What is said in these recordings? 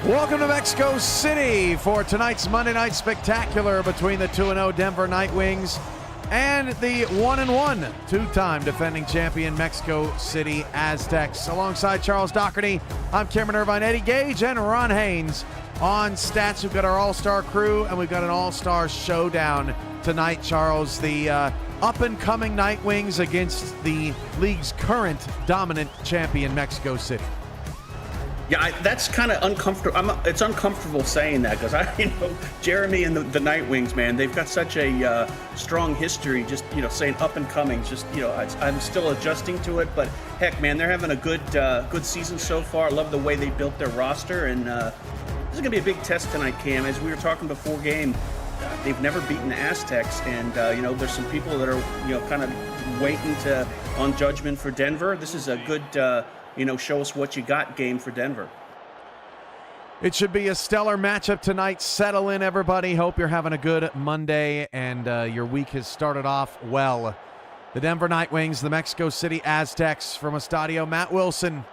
Welcome to Mexico City for tonight's Monday Night Spectacular between the 2-0 Denver Nightwings and the 1-1 two-time defending champion Mexico City Aztecs. Alongside Charles Doherty, I'm Cameron Irvine, Eddie Gage, and Ron Haynes on stats. We've got our all-star crew, and we've got an all-star showdown tonight, Charles. The up-and-coming Nightwings against the league's current dominant champion Mexico City. Yeah, that's kind of uncomfortable. It's uncomfortable saying that because Jeremy and the Nightwings, man, they've got such a strong history. Just saying up and coming. I'm still adjusting to it, but heck, man, they're having a good season so far. I love the way they built their roster, and this is gonna be a big test tonight, Cam. As we were talking before game, they've never beaten the Aztecs, and there's some people that are kind of waiting on judgment for Denver. This is a good. Show us what you got game for Denver. It should be a stellar matchup tonight. Settle in, everybody. Hope you're having a good Monday and your week has started off well. The Denver Nightwings, the Mexico City Aztecs from Estadio Matt Wilson.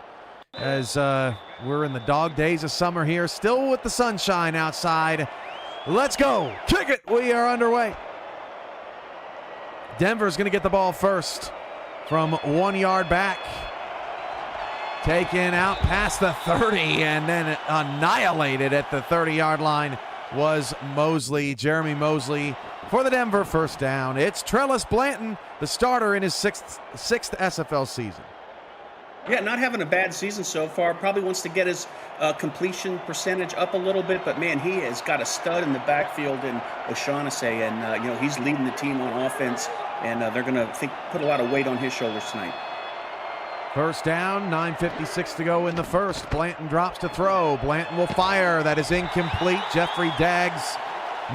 As we're in the dog days of summer here, still with the sunshine outside. Let's go. Kick it. We are underway. Denver's going to get the ball first from 1 yard back. Taken out past the 30 and then annihilated at the 30-yard line was Mosley, Jeremy Mosley, for the Denver first down. It's Trellis Blanton, the starter in his sixth SFL season. Yeah, not having a bad season so far. Probably wants to get his completion percentage up a little bit, but man, he has got a stud in the backfield in O'Shaughnessy, and he's leading the team on offense, and they're going to put a lot of weight on his shoulders tonight. First down, 9:56 to go in the first. Blanton drops to throw. Blanton will fire. That is incomplete. Jeffrey Daggs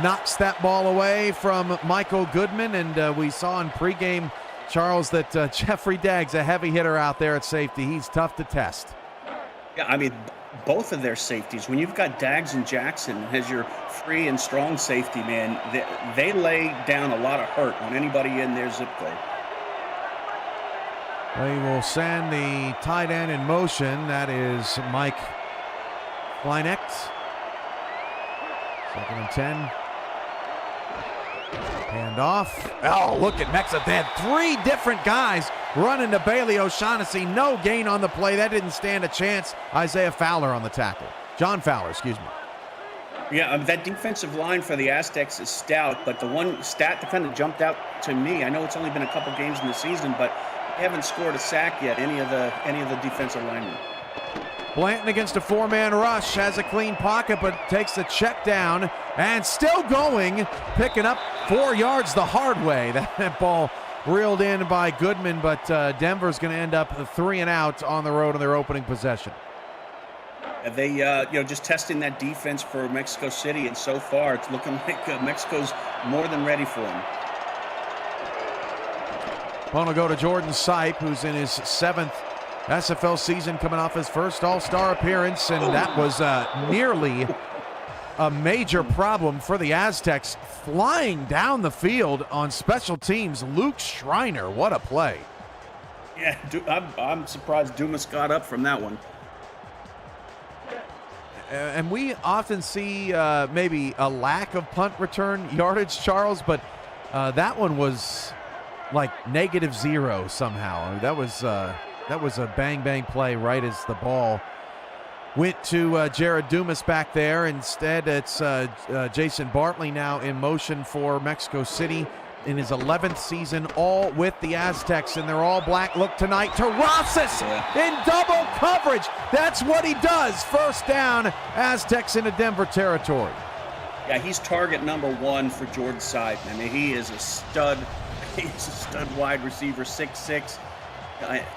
knocks that ball away from Michael Goodman, and we saw in pregame, Charles, that Jeffrey Daggs, a heavy hitter out there at safety. He's tough to test. Yeah, both of their safeties, when you've got Daggs and Jackson as your free and strong safety, man, they lay down a lot of hurt on anybody in their zip code. They will send the tight end in motion. That is Mike Kleinecht. 2nd and 10. Hand off. Oh, look at Mexico. They had three different guys running to Bailey O'Shaughnessy. No gain on the play. That didn't stand a chance. Isaiah Fowler on the tackle. John Fowler, excuse me. Yeah, that defensive line for the Aztecs is stout, but the one stat that kind of jumped out to me, I know it's only been a couple games in the season, but haven't scored a sack yet, any of the defensive linemen. Blanton against a four-man rush, has a clean pocket, but takes the check down and still going, picking up 4 yards the hard way. That ball reeled in by Goodman, but Denver's going to end up 3 and out on the road in their opening possession. They, just testing that defense for Mexico City, and so far it's looking like Mexico's more than ready for them. Ball will go to Jordan Sipe, who's in his 7th SFL season, coming off his first All-Star appearance, and that was nearly a major problem for the Aztecs. Flying down the field on special teams, Luke Schreiner, what a play. Yeah, I'm surprised Dumas got up from that one. And we often see maybe a lack of punt return yardage, Charles, but that one was like -0 somehow. That was a bang play right as the ball went to Jared Dumas back there. Instead, it's Jason Bartley now in motion for Mexico City in his 11th season, all with the Aztecs in their all-black look tonight. Terrazas in double coverage. That's what he does. First down, Aztecs into Denver territory. Yeah, he's target number 1 for Jordan Sipe. He is a stud. He's a stud wide receiver, 6'6",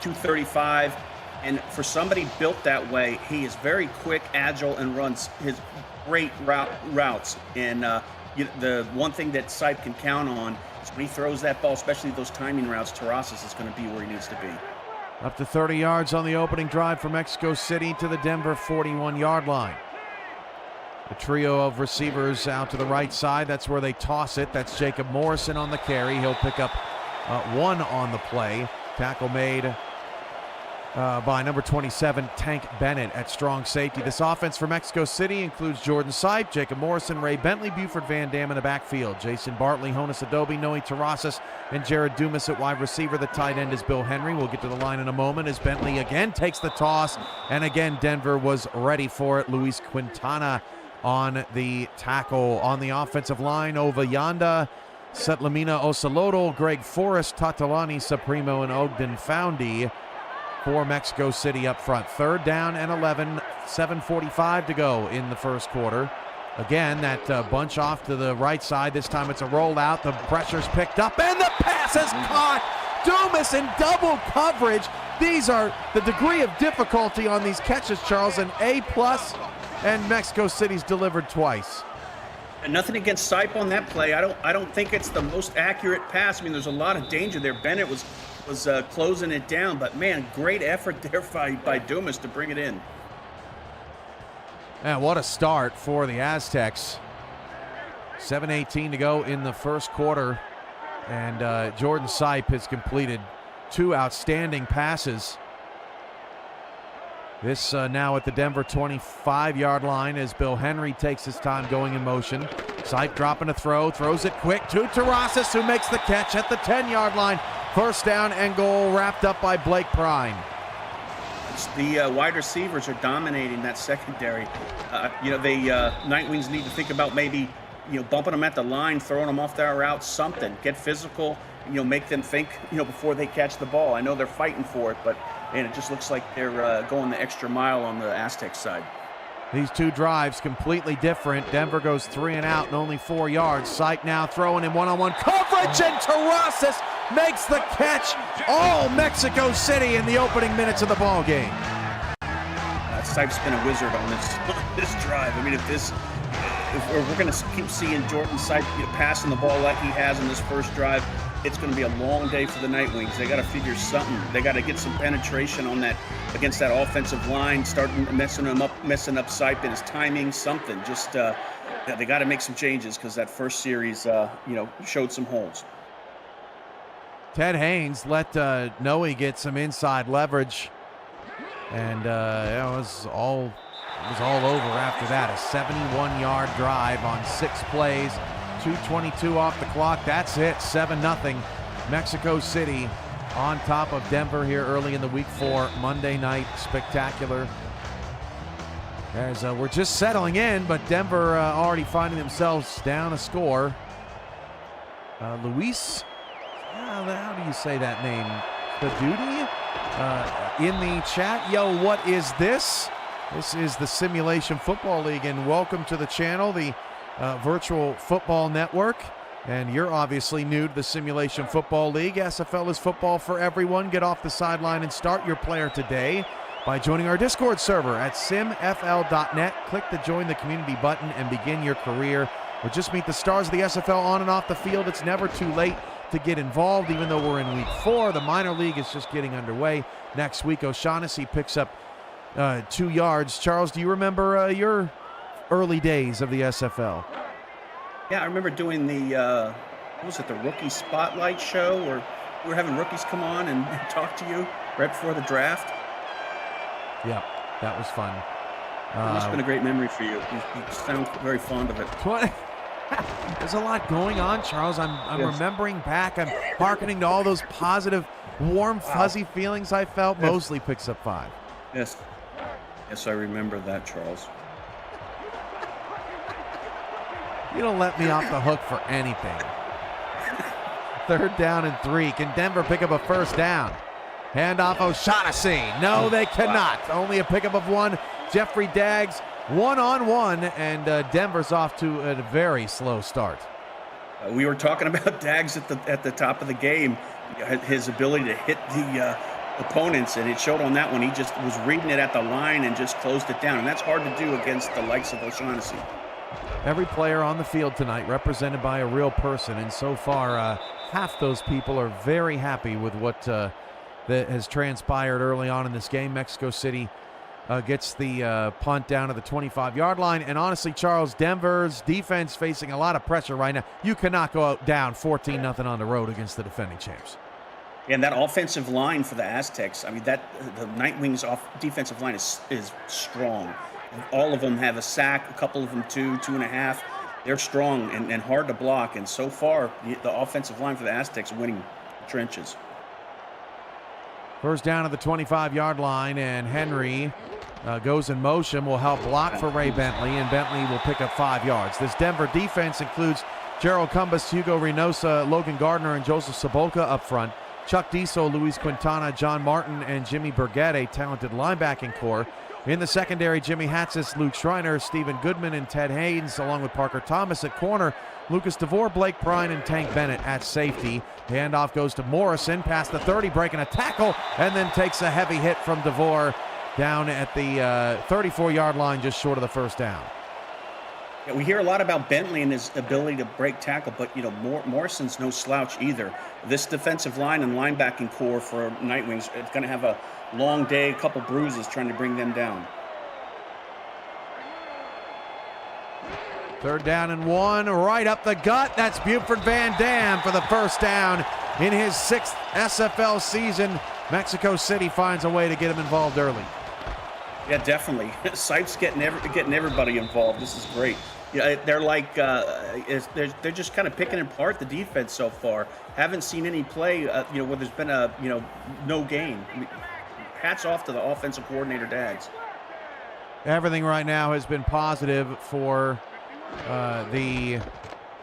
235. And for somebody built that way, he is very quick, agile, and runs his great routes. And the one thing that Sipe can count on is when he throws that ball, especially those timing routes, Terrazas is going to be where he needs to be. Up to 30 yards on the opening drive for Mexico City to the Denver 41-yard line. The trio of receivers out to the right side. That's where they toss it. That's Jacob Morrison on the carry. He'll pick up 1 on the play. Tackle made by number 27, Tank Bennett at strong safety. This offense for Mexico City includes Jordan Sipe, Jacob Morrison, Ray Bentley, Buford Van Dam in the backfield, Jason Bartley, Jonas Adobe, Noe Terrasas, and Jared Dumas at wide receiver. The tight end is Bill Henry. We'll get to the line in a moment as Bentley again takes the toss, and again Denver was ready for it. Luis Quintana on the tackle. On the offensive line, Ova Yanda, Setlamina Osalotl, Greg Forrest, Tatalani Supremo, and Ogden Foundy for Mexico City up front. 3rd down and 11, 7:45 to go in the first quarter. Again, that bunch off to the right side. This time it's a rollout. The pressure's picked up, and the pass is caught. Dumas in double coverage. These are the degree of difficulty on these catches, Charles, an A+, and Mexico City's delivered twice. And nothing against Sipe on that play. I don't think it's the most accurate pass. I mean, there's a lot of danger there. Bennett was closing it down, but man, great effort there by Dumas to bring it in. Man, what a start for the Aztecs. 7:18 to go in the first quarter, and Jordan Sipe has completed 2 outstanding passes. This now at the Denver 25-yard line as Bill Henry takes his time going in motion. Sipe dropping a throw, throws it quick to Terrasas, who makes the catch at the 10-yard line. First down and goal, wrapped up by Blake Prine. The wide receivers are dominating that secondary. Night Wings need to think about maybe, bumping them at the line, throwing them off their route, something. Get physical, make them think, before they catch the ball. I know they're fighting for it, but it just looks like they're going the extra mile on the Aztec side. These 2 drives completely different. Denver goes 3 and out and only 4 yards. Sipe now throwing in one-on-one coverage, and Terrasas makes the catch. All Mexico City in the opening minutes of the ball game. Sipe's been a wizard on this drive. I mean, if we're going to keep seeing Jordan Sipe passing the ball like he has in this first drive, it's going to be a long day for the Night Wings. They got to figure something. They got to get some penetration on that against that offensive line, start messing up Sipe and his timing, something. Just they got to make some changes because that first series, showed some holes. Ted Haynes let Noe get some inside leverage, and it was all over after that. A 71-yard drive on 6 plays. 2:22 off the clock. That's it. 7-0. Mexico City on top of Denver here early in the Week 4 Monday night spectacular. As we're just settling in, but Denver already finding themselves down a score. Luis, how do you say that name? Padudi in the chat. Yo, what is this? This is the Simulation Football League, and welcome to the channel, the Virtual Football Network. And you're obviously new to the Simulation Football League. SFL is football for everyone. Get off the sideline and start your player today by joining our Discord server at simfl.net. Click the Join the Community button and begin your career. Or just meet the stars of the SFL on and off the field. It's never too late to get involved, even though we're in Week 4. The minor league is just getting underway. Next week, O'Shaughnessy picks up 2 yards. Charles, do you remember your early days of the SFL? Yeah, I remember doing the rookie spotlight show where we were having rookies come on and talk to you right before the draft. Yeah, that was fun. It must have been a great memory for you. You sound very fond of it. There's a lot going on, Charles. I'm remembering back. I'm hearkening to all those positive, warm, fuzzy feelings I felt. Yes. Mosley picks up 5. Yes, I remember that, Charles. You don't let me off the hook for anything. 3rd down and 3. Can Denver pick up a first down? Handoff O'Shaughnessy. No, they cannot. Only a pickup of 1. Jeffrey Daggs, 1-on-1, and Denver's off to a very slow start. We were talking about Daggs at the top of the game, his ability to hit the opponents, and it showed on that one. He just was reading it at the line and just closed it down, and that's hard to do against the likes of O'Shaughnessy. Every player on the field tonight represented by a real person, and so far half those people are very happy with what that has transpired early on in this game. Mexico City gets the punt down to the 25-yard line, and honestly, Charles, Denver's defense facing a lot of pressure right now. You cannot go out down 14-0 on the road against the defending champs. And that offensive line for the Aztecs, I mean, that the Night Wings defensive line is strong. All of them have a sack, a couple of them two and a half. They're strong and hard to block. And so far, the offensive line for the Aztecs winning trenches. First down at the 25-yard line, and Henry goes in motion, will help block for Ray Bentley, and Bentley will pick up 5 yards. This Denver defense includes Gerald Cumbas, Hugo Reynosa, Logan Gardner, and Joseph Sabolka up front. Chuck Diesel, Luis Quintana, John Martin, and Jimmy Burgett, a talented linebacking core. In the secondary, Jimmy Hatzis, Luke Schreiner, Stephen Goodman, and Ted Haynes, along with Parker Thomas at corner, Lucas DeVore, Blake Bryan, and Tank Bennett at safety. The handoff goes to Morrison, past the 30, breaking a tackle, and then takes a heavy hit from DeVore down at the 34-yard line, just short of the first down. Yeah, we hear a lot about Bentley and his ability to break tackle, but Morrison's no slouch either. This defensive line and linebacking core for Night Wings is going to have a long day, a couple bruises trying to bring them down. Third down and 1, right up the gut. That's Buford Van Dam for the first down in his 6th SFL season. Mexico City finds a way to get him involved early. Yeah, definitely. Sipes getting everybody involved. This is great. Yeah, they're like they're just kind of picking apart the defense so far. Haven't seen any play, where there's been a no gain. I mean, hats off to the offensive coordinator, Dags. Everything right now has been positive for the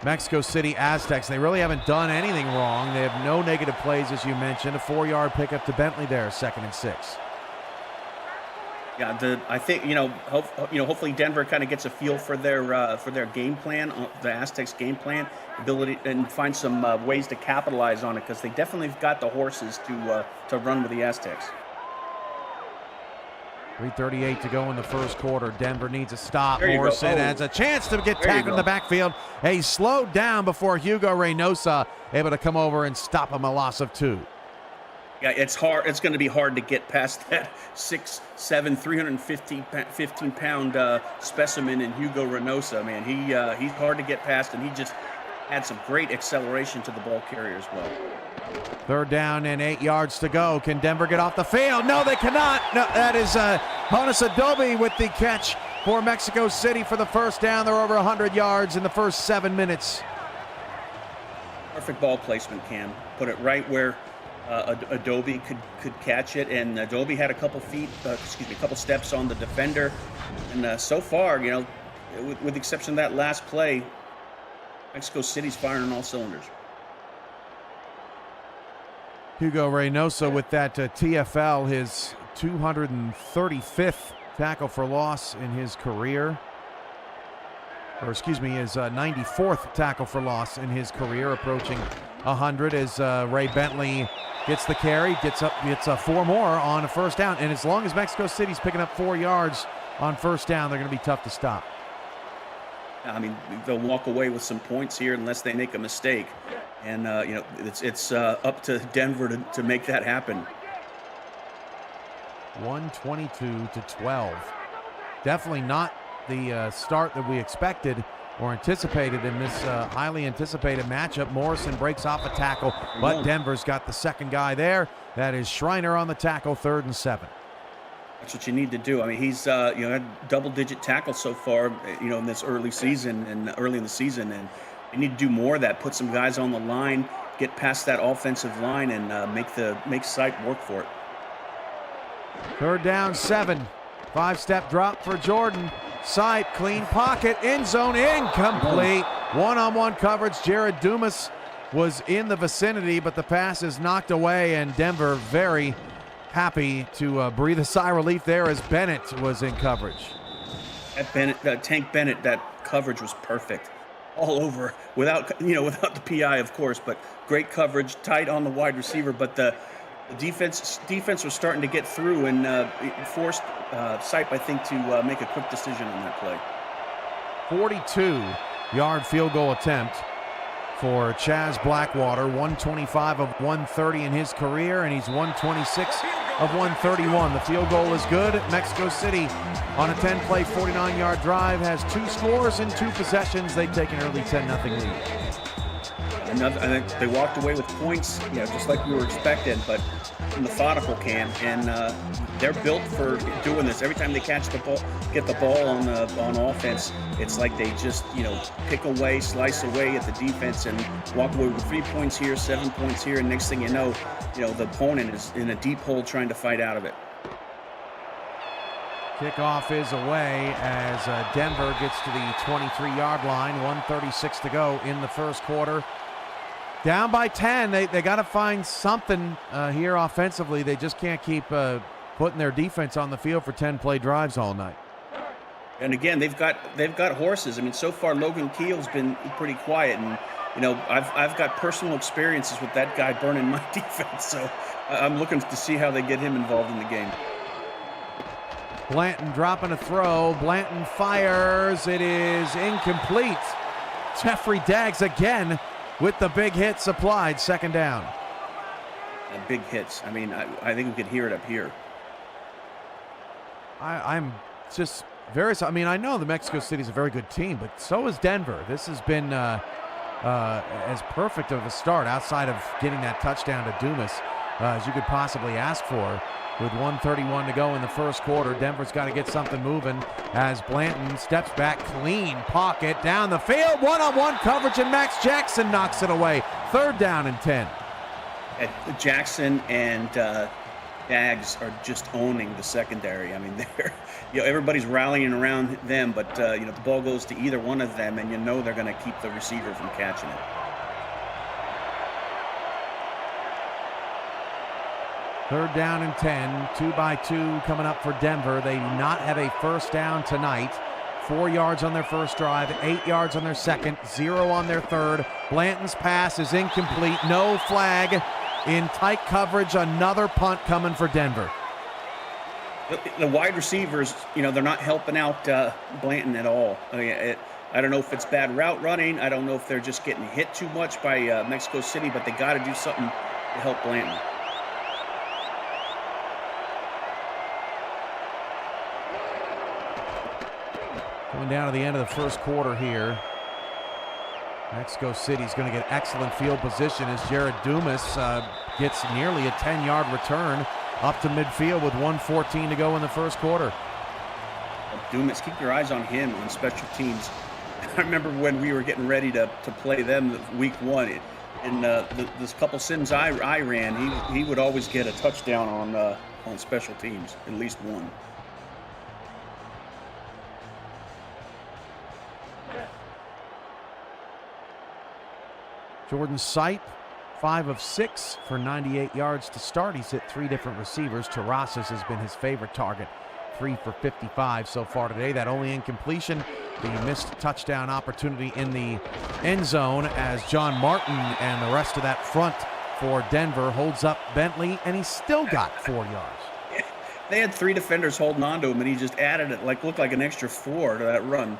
Mexico City Aztecs. They really haven't done anything wrong. They have no negative plays, as you mentioned. A 4-yard pickup to Bentley there, 2nd and 6. Yeah, I think hopefully Denver kind of gets a feel for their game plan, the Aztecs game plan, ability, and find some ways to capitalize on it, because they definitely have got the horses to run with the Aztecs. 3:38 to go in the first quarter. Denver needs a stop. There you go. Morrison has a chance to get tackled in the backfield. He slowed down before Hugo Reynosa able to come over and stop him, a loss of 2. Yeah, it's hard. It's going to be hard to get past that 6'7", 315-pound specimen in Hugo Reynosa. Man, he's hard to get past, and he just had some great acceleration to the ball carrier as well. Third down and 8 yards to go. Can Denver get off the field? No, they cannot. No, that is Jonas Adobe with the catch for Mexico City for the first down. They're over 100 yards in the first 7 minutes. Perfect ball placement, Cam. Put it right where Adobe could catch it, and Adobe had a couple steps on the defender, and so far, with the exception of that last play, Mexico City's firing on all cylinders. Hugo Reynosa with that TFL, his 235th tackle for loss in his career. His 94th tackle for loss in his career, approaching 100 as Ray Bentley gets the carry, gets 4 more on a first down. And as long as Mexico City's picking up 4 yards on first down, they're going to be tough to stop. I mean, they'll walk away with some points here unless they make a mistake. And, it's up to Denver to make that happen. 122-12. Definitely not the start that we expected or anticipated in this highly anticipated matchup. Morrison breaks off a tackle, but Denver's got the second guy there. That is Schreiner on the tackle, 3rd and 7. That's what you need to do. I mean, he's had double-digit tackles so far, in this early in the season, and you need to do more of that. Put some guys on the line, get past that offensive line, and make Sipe work for it. 3rd down, 7. 5-step drop for Jordan. Sipe, clean pocket, end zone, incomplete. One-on-one coverage. Jared Dumas was in the vicinity, but the pass is knocked away, and Denver very happy to breathe a sigh of relief there as Bennett was in coverage. Tank Bennett, that coverage was perfect. All over, without the PI, of course, but great coverage, tight on the wide receiver, but the defense was starting to get through, and forced Sipe, I think, to make a quick decision on that play. 42-yard field goal attempt for Chaz Blackwater. 125 of 130 in his career, and he's 126 of 131. The field goal is good. Mexico City on a 10-play, 49-yard drive has 2 scores in 2 possessions. They take an early 10-0 lead. I think they walked away with points, just like we were expecting, but methodical, Cam, and they're built for doing this. Every time they catch the ball, get the ball on offense, it's like they just pick away, slice away at the defense, and walk away with 3 points here, 7 points here, and next thing you know, the opponent is in a deep hole trying to fight out of it. Kickoff is away as Denver gets to the 23-yard line. 1:36 to go in the first quarter. Down by 10. They got to find something here offensively. They just can't keep putting their defense on the field for 10-play drives all night. And again, they've got horses. I mean, so far Logan Keel's been pretty quiet, and I've got personal experiences with that guy burning my defense. So I'm looking to see how they get him involved in the game. Blanton dropping a throw. Blanton fires. It is incomplete. Jeffrey Daggs again with the big hits applied. Second down. Big hits. I mean, I think we could hear it up here. I'm just very. I mean, I know the Mexico City is a very good team, but so is Denver. This has been as perfect of a start outside of getting that touchdown to Dumas as you could possibly ask for. With 1:31 to go in the first quarter, Denver's got to get something moving as Blanton steps back, clean pocket down the field, one-on-one coverage, and Max Jackson knocks it away. Third down and 10. Jackson and Daggs are just owning the secondary. I mean, they're everybody's rallying around them, but the ball goes to either one of them, and they're going to keep the receiver from catching it. Third down and 10, 2-by-2 coming up for Denver. They do not have a first down tonight. 4 yards on their first drive, 8 yards on their second, 0 on their third. Blanton's pass is incomplete, no flag. In tight coverage, another punt coming for Denver. The wide receivers, they're not helping out Blanton at all. I mean, I don't know if it's bad route running. I don't know if they're just getting hit too much by Mexico City, but they got to do something to help Blanton. Coming down to the end of the first quarter here. Mexico City's going to get excellent field position as Jared Dumas gets nearly a 10-yard return up to midfield with 1:14 to go in the first quarter. Dumas, keep your eyes on him on special teams. I remember when we were getting ready to play them week one, and this couple sims I ran, he would always get a touchdown on special teams, at least one. Jordan Sipe, 5 of 6 for 98 yards to start. He's hit 3 different receivers. Terrazas has been his favorite target, 3 for 55 so far today. That only incompletion, the missed touchdown opportunity in the end zone as John Martin and the rest of that front for Denver holds up Bentley, and he's still got 4 yards. They had 3 defenders holding on to him, and he just added it, looked like an extra 4 to that run.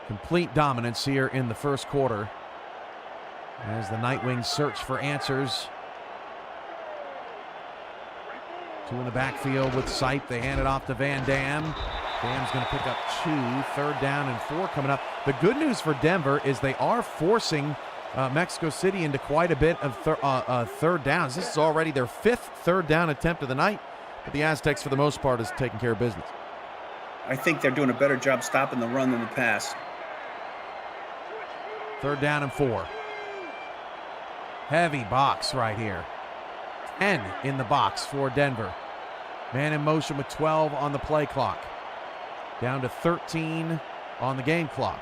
Complete dominance here in the first quarter as the Nightwings search for answers. 2 in the backfield with Sipe. They hand it off to Van Dam. Dam's going to pick up 2. Third down and 4 coming up. The good news for Denver is they are forcing Mexico City into quite a bit of third downs. This is already their 5th third down attempt of the night, but the Aztecs, for the most part, is taking care of business. I think they're doing a better job stopping the run than the pass. Third down and 4. Heavy box right here. 10 in the box for Denver. Man in motion with 12 on the play clock. Down to 13 on the game clock.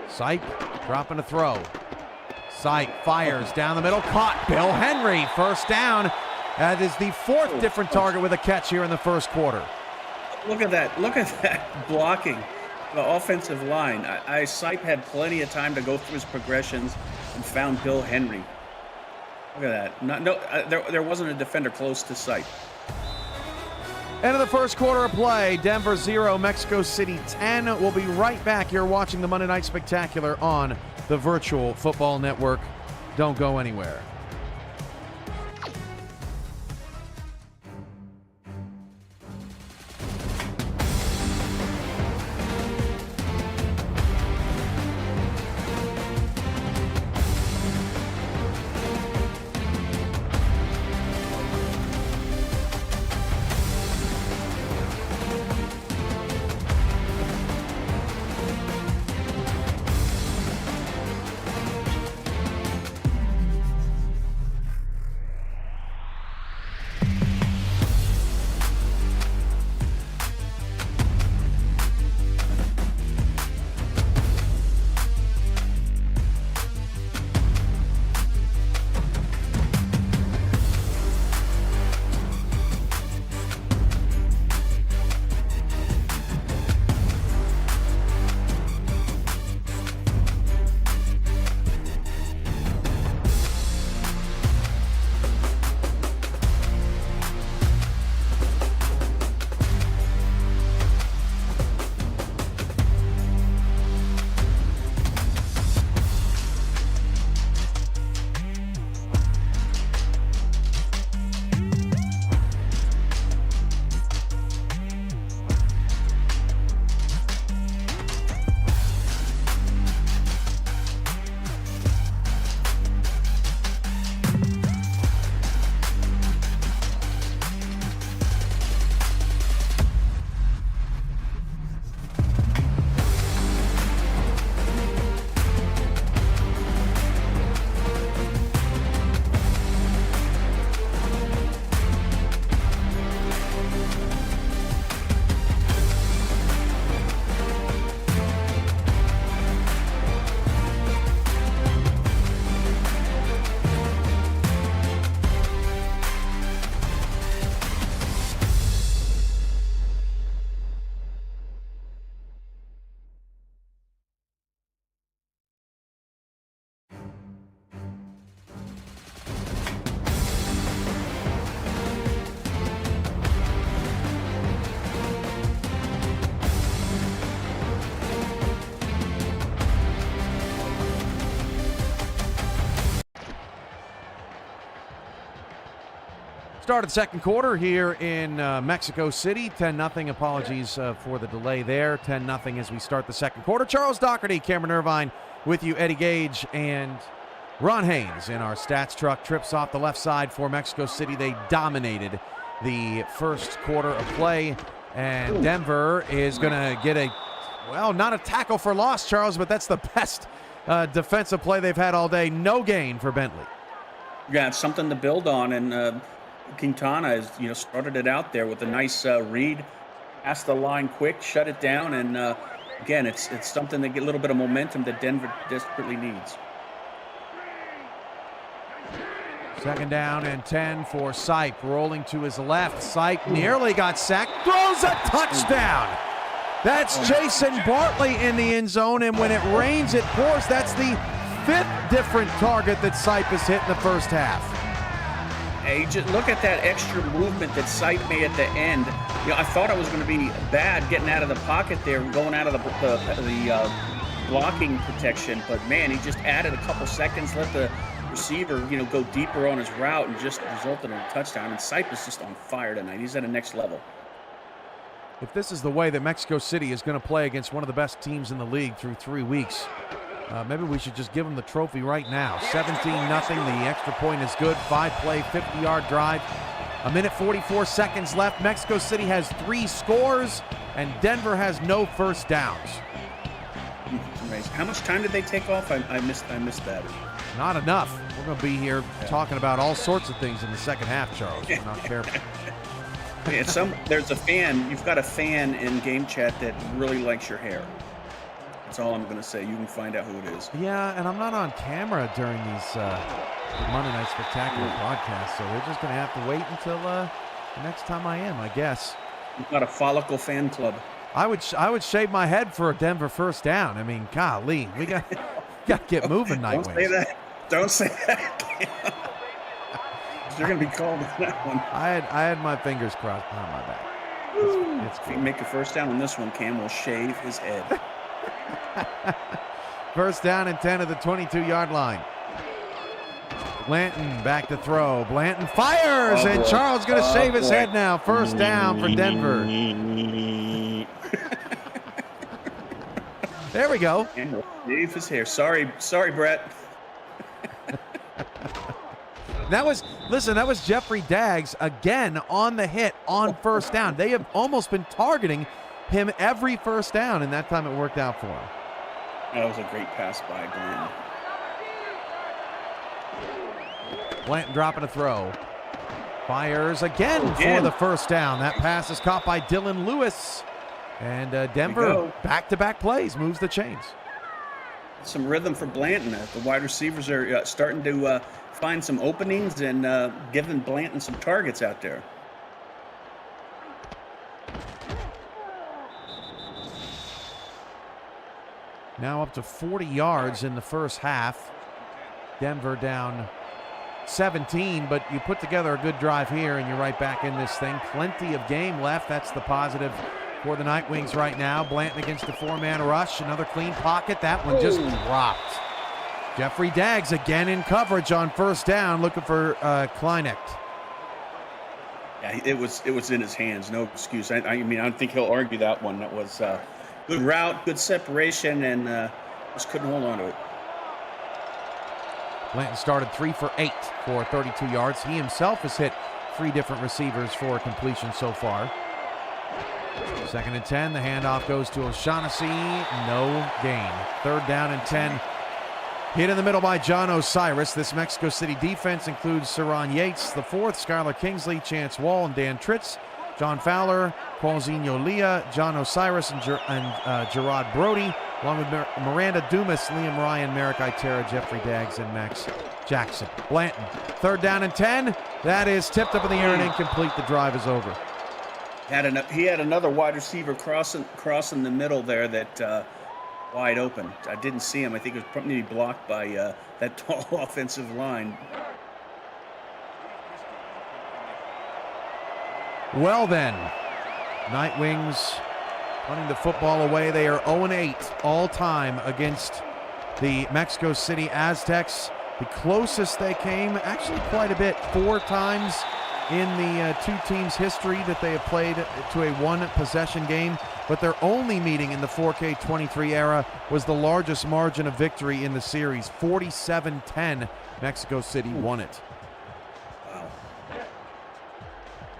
Sipe dropping a throw. Sipe fires down the middle. Caught Bill Henry. First down. That is the 4th different target with a catch here in the first quarter. Look at that. Look at that blocking. The offensive line. Sipe had plenty of time to go through his progressions and found Bill Henry. Look at that. There wasn't a defender close to Sipe. End of the first quarter of play. Denver 0, Mexico City 10. We'll be right back. You're watching the Monday Night Spectacular on the Virtual Football Network. Don't go anywhere. Started second quarter here in Mexico City. 10-0. Apologies for the delay there. 10-0 as we start the second quarter. Charles Doherty, Cameron Irvine with you, Eddie Gage, and Ron Haynes in our stats truck. Trips off the left side for Mexico City. They dominated the first quarter of play, and Denver is going to get not a tackle for loss, Charles, but that's the best defensive play they've had all day. No gain for Bentley. Yeah, it's something to build on, and Quintana has started it out there with a nice read, past the line quick, shut it down, and again, it's something to get a little bit of momentum that Denver desperately needs. Second down and 10 for Sipe, rolling to his left. Sipe nearly got sacked, throws a touchdown. That's Jason Bartley in the end zone, and when it rains, it pours. That's the 5th different target that Sipe has hit in the first half. Hey, just look at that extra movement that Sipe made at the end. I thought I was going to be bad getting out of the pocket there, going out of the blocking protection, but man, he just added a couple seconds, let the receiver, go deeper on his route, and just resulted in a touchdown. And Sipe is just on fire tonight. He's at a next level. If this is the way that Mexico City is going to play against one of the best teams in the league through 3 weeks, maybe we should just give them the trophy right now. 17-0. The extra point is good. 5-play, 50-yard drive. 1:44 seconds left. Mexico City has 3 scores, and Denver has no first downs. Amazing. How much time did they take off? I missed that. Not enough. We're going to be here talking about all sorts of things in the second half, Charles. We're not careful. There's a fan. You've got a fan in game chat that really likes your hair. That's all I'm going to say. You can find out who it is. Yeah, and I'm not on camera during these Monday Night Spectacular podcasts, so they're just going to have to wait until the next time I am, I guess. You've got a follicle fan club. I would shave my head for a Denver first down. I mean, golly, we got to get moving, Nightwings. Don't say that. Don't say that. You're going to be called on that one. I had my fingers crossed behind my back. It's cool. If you make a first down on this one, Cam will shave his head. First down and 10 at the 22-yard line. Blanton back to throw. Blanton fires, and Charles going to shave his head now. First down for Denver. There we go. And he'll shave his hair. Sorry, Brett. That was Jeffrey Daggs again on the hit on first down. They have almost been targeting him every first down, and that time it worked out for him. That was a great pass by Glenn. Blanton dropping a throw. Fires again for the first down. That pass is caught by Dylan Lewis. And Denver, back-to-back plays, moves the chains. Some rhythm for Blanton. The wide receivers are starting to find some openings and giving Blanton some targets out there. Now up to 40 yards in the first half. Denver down 17, but you put together a good drive here and you're right back in this thing. Plenty of game left. That's the positive for the Nightwings right now. Blanton against the 4-man rush. Another clean pocket. That one just dropped. Jeffrey Daggs again in coverage on first down, looking for Kleinecht. Yeah, it was in his hands. No excuse. I mean, I don't think he'll argue that one. That was good route, good separation, and just couldn't hold on to it. Blanton started 3 for 8 for 32 yards. He himself has hit 3 different receivers for completion so far. Second and 10. The handoff goes to O'Shaughnessy. No gain. Third down and 10. Hit in the middle by John Osiris. This Mexico City defense includes Saron Yates, the fourth, Skylar Kingsley, Chance Wall, and Dan Tritz, John Fowler, Paulzinho Leah, John Osiris, and Gerard Brody, along with Miranda Dumas, Liam Ryan, Merrick Itera, Jeffrey Daggs, and Max Jackson. Blanton, third down and 10. That is tipped up in the air and incomplete. The drive is over. He had another wide receiver crossing the middle there that wide open. I didn't see him. I think it was probably blocked by that tall offensive line. Well then, Nightwings punting the football away. They are 0-8 all time against the Mexico City Aztecs. The closest they came, actually quite a bit, 4 times in the two teams' history that they have played to a one-possession game, but their only meeting in the 4K23 era was the largest margin of victory in the series. 47-10, Mexico City won it. Wow.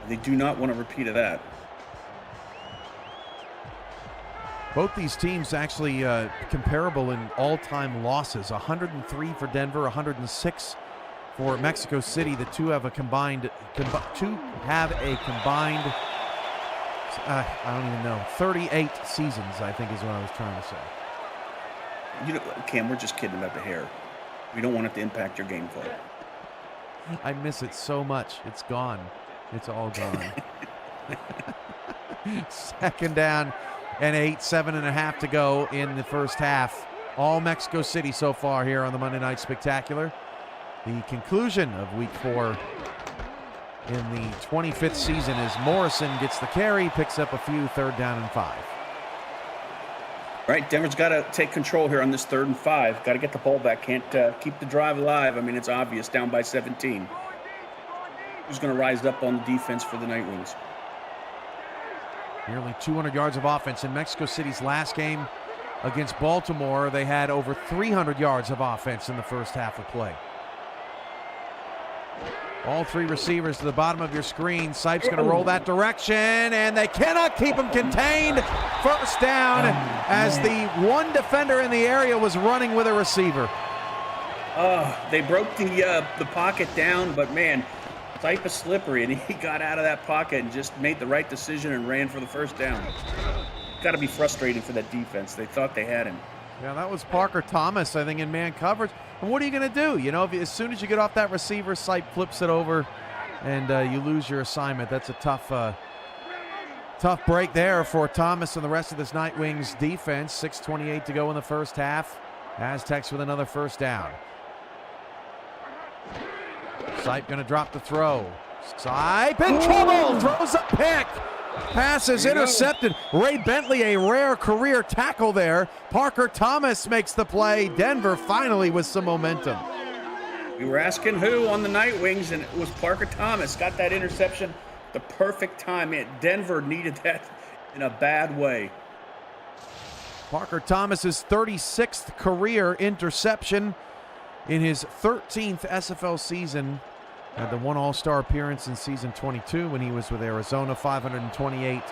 They do not want a repeat of that. Both these teams actually comparable in all-time losses. 103 for Denver, 106 for Mexico City. The two have a combined, I don't even know, 38 seasons, I think is what I was trying to say. You know, Cam, we're just kidding about the hair. We don't want it to impact your game flow. I miss it so much. It's gone. It's all gone. Second down and 8, 7.5 to go in the first half. All Mexico City so far here on the Monday Night Spectacular. The conclusion of Week 4 in the 25th season as Morrison gets the carry, picks up a few, 3rd down and 5. Right, Denver's got to take control here on this 3rd and 5. Got to get the ball back. Can't keep the drive alive. I mean, it's obvious, down by 17. Who's going to rise up on the defense for the Night Wings? Nearly 200 yards of offense. In Mexico City's last game against Baltimore, they had over 300 yards of offense in the first half of play. All three receivers to the bottom of your screen. Sipe's going to roll that direction, and they cannot keep him contained. First down as the one defender in the area was running with a receiver. They broke the pocket down, but man, Sipe is slippery, and he got out of that pocket and just made the right decision and ran for the first down. Got to be frustrating for that defense. They thought they had him. Yeah, that was Parker Thomas, I think, in man coverage. And what are you going to do? You know, as soon as you get off that receiver, Sipe flips it over, and you lose your assignment. That's a tough break there for Thomas and the rest of this Night Wings defense. 6:28 to go in the first half. Aztecs with another first down. Sipe going to drop the throw. Sipe in trouble, throws a pick. Pass is intercepted. Ray Bentley, a rare career tackle there. Parker Thomas makes the play. Denver finally with some momentum. We were asking who on the Night Wings, and it was Parker Thomas. Got that interception the perfect time. Denver needed that in a bad way. Parker Thomas's 36th career interception in his 13th SFL season. Had the one All-Star appearance in season 22 when he was with Arizona. 528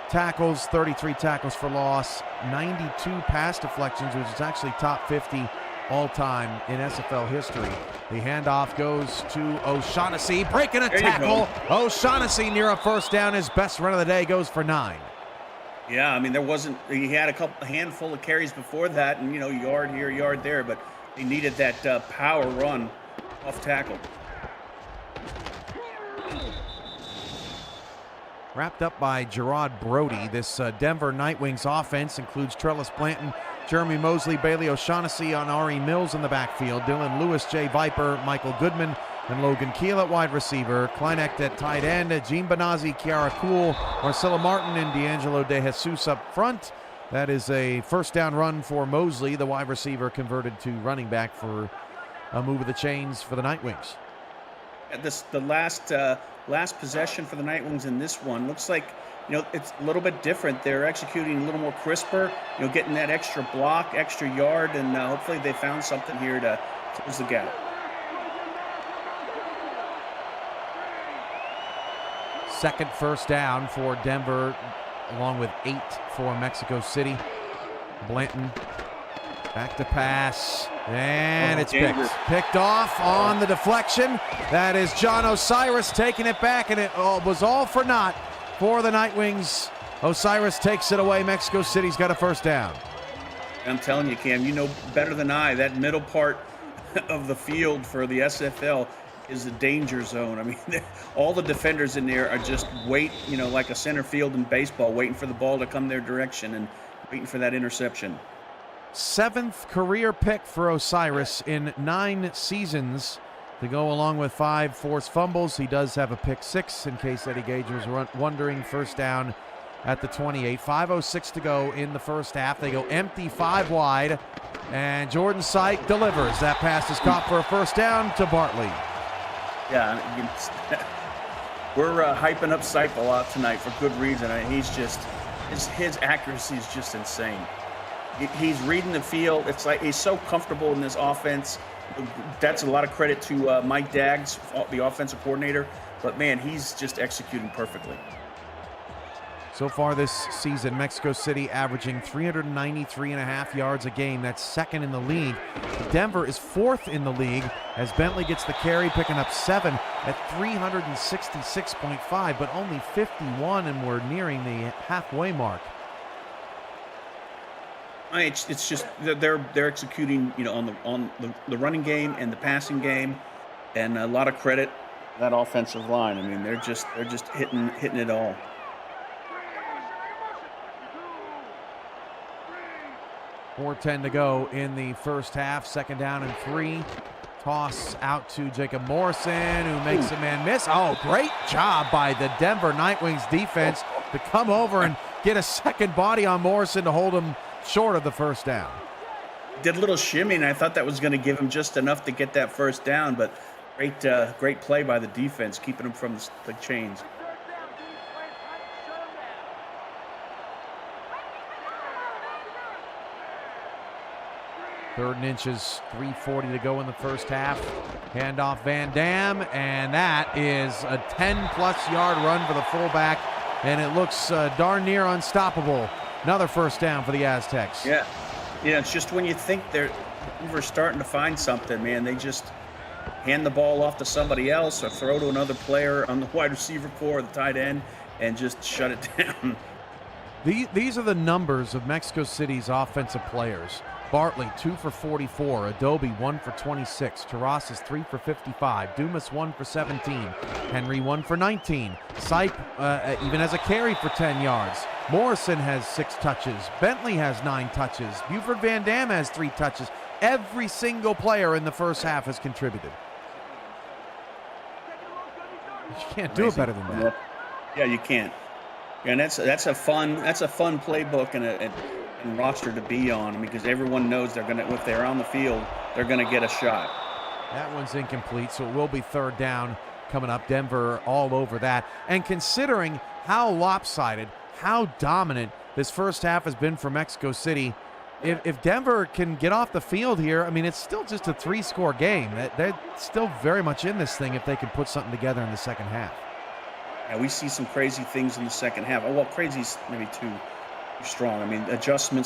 tackles, 33 tackles for loss, 92 pass deflections, which is actually top 50 all-time in SFL history. The handoff goes to O'Shaughnessy, breaking a tackle. O'Shaughnessy near a first down. His best run of the day goes for 9. Yeah, I mean, he had a handful of carries before that, and, you know, yard here, yard there, but he needed that power run off tackle. Wrapped up by Gerard Brody, this Denver Night Wings offense includes Trellis Blanton, Jeremy Mosley, Bailey O'Shaughnessy on Ari Mills in the backfield, Dylan Lewis, Jay Viper, Michael Goodman, and Logan Keel at wide receiver, Kleinecht at tight end, Gene Benazzi, Kiara Cool, Marcella Martin, and D'Angelo De Jesus up front. That is a first down run for Mosley, the wide receiver converted to running back for a move of the chains for the Night Wings. The last possession for the Night Wings in this one looks like, you know, it's a little bit different. They're executing a little more crisper, you know, getting that extra block, extra yard, and hopefully they found something here to close the gap. Second first down for Denver, along with 8 for Mexico City. Blanton back to pass, and it's picked off on the deflection. That is John Osiris taking it back, and it was all for naught for the Night Wings. Osiris takes it away. Mexico City's got a first down. I'm telling you, Cam, you know better than I, that middle part of the field for the SFL is the danger zone. I mean, all the defenders in there are just you know, like a center field in baseball, waiting for the ball to come their direction and waiting for that interception. 7th career pick for Osiris in 9 seasons to go along with 5 forced fumbles. He does have a pick 6 in case Eddie Gage was wondering. First down at the 28. 5:06 to go in the first half. They go empty 5 wide, and Jordan Sipe delivers. That pass is caught for a first down to Bartley. Yeah, We're hyping up Sipe a lot tonight for good reason. He's just his accuracy is just insane. He's reading the field. It's like he's so comfortable in this offense. That's a lot of credit to Mike Daggs, the offensive coordinator. But man, he's just executing perfectly. So far this season, Mexico City averaging 393.5 yards a game. That's second in the league. Denver is fourth in the league as Bentley gets the carry, picking up 7 at 366.5, but only 51, and we're nearing the halfway mark. It's just they're executing, on the running game and the passing game, and a lot of credit to that offensive line. I mean, they're just hitting it all. 4:10 to go in the first half. Second down and 3. Toss out to Jacob Morrison, who makes a man miss. Oh, great job by the Denver Nightwings defense to come over and get a second body on Morrison to hold him short of the first down. Did a little shimmy, and I thought that was going to give him just enough to get that first down, but great play by the defense, keeping him from the chains. Third and inches, 3:40 to go in the first half. Handoff Van Dam, and that is a 10-plus yard run for the fullback, and it looks darn near unstoppable. Another first down for the Aztecs. Yeah, it's just when you think we're starting to find something, man, they just hand the ball off to somebody else or throw to another player on the wide receiver core or the tight end and just shut it down. These are the numbers of Mexico City's offensive players. Bartley, 2 for 44. Adobe, 1 for 26. Terrasas, 3 for 55. Dumas, 1 for 17. Henry, 1 for 19. Sipe even has a carry for 10 yards. Morrison has 6 touches. Bentley has 9 touches. Buford Van Dam has 3 touches. Every single player in the first half has contributed. You can't do it better than that. Yeah, you can't. And that's a fun playbook and roster to be on, because everyone knows if they're on the field, they're gonna get a shot. That one's incomplete, so it will be third down coming up. Denver all over that. And considering how lopsided, how dominant this first half has been for Mexico City, if Denver can get off the field here, I mean, it's still just a 3-score game. They're still very much in this thing if they can put something together in the second half. Yeah, we see some crazy things in the second half. Oh, well, crazy's maybe too strong. I mean,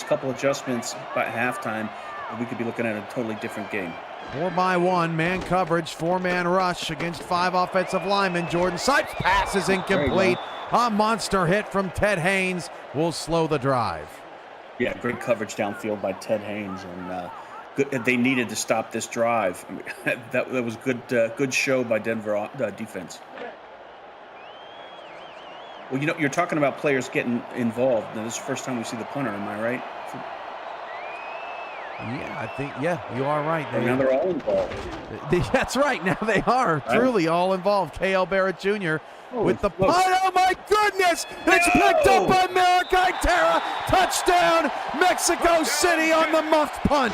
couple adjustments by halftime, and we could be looking at a totally different game. 4-by-1, man coverage, 4-man rush against 5 offensive linemen. Jordan Sipe's pass is incomplete. A monster hit from Ted Haynes will slow the drive. Yeah, great coverage downfield by Ted Haynes, and they needed to stop this drive. I mean, that was good show by Denver defense. Well, you're talking about players getting involved. Now, this is the first time we see the punter, am I right? Yeah, I think, you are right. Now they're all involved. That's right. Now they are truly all involved. K.L. Barrett Jr. with the punt. Oh, my goodness. It's picked up by Malachi Terra. Touchdown, Mexico City on the muffed punt.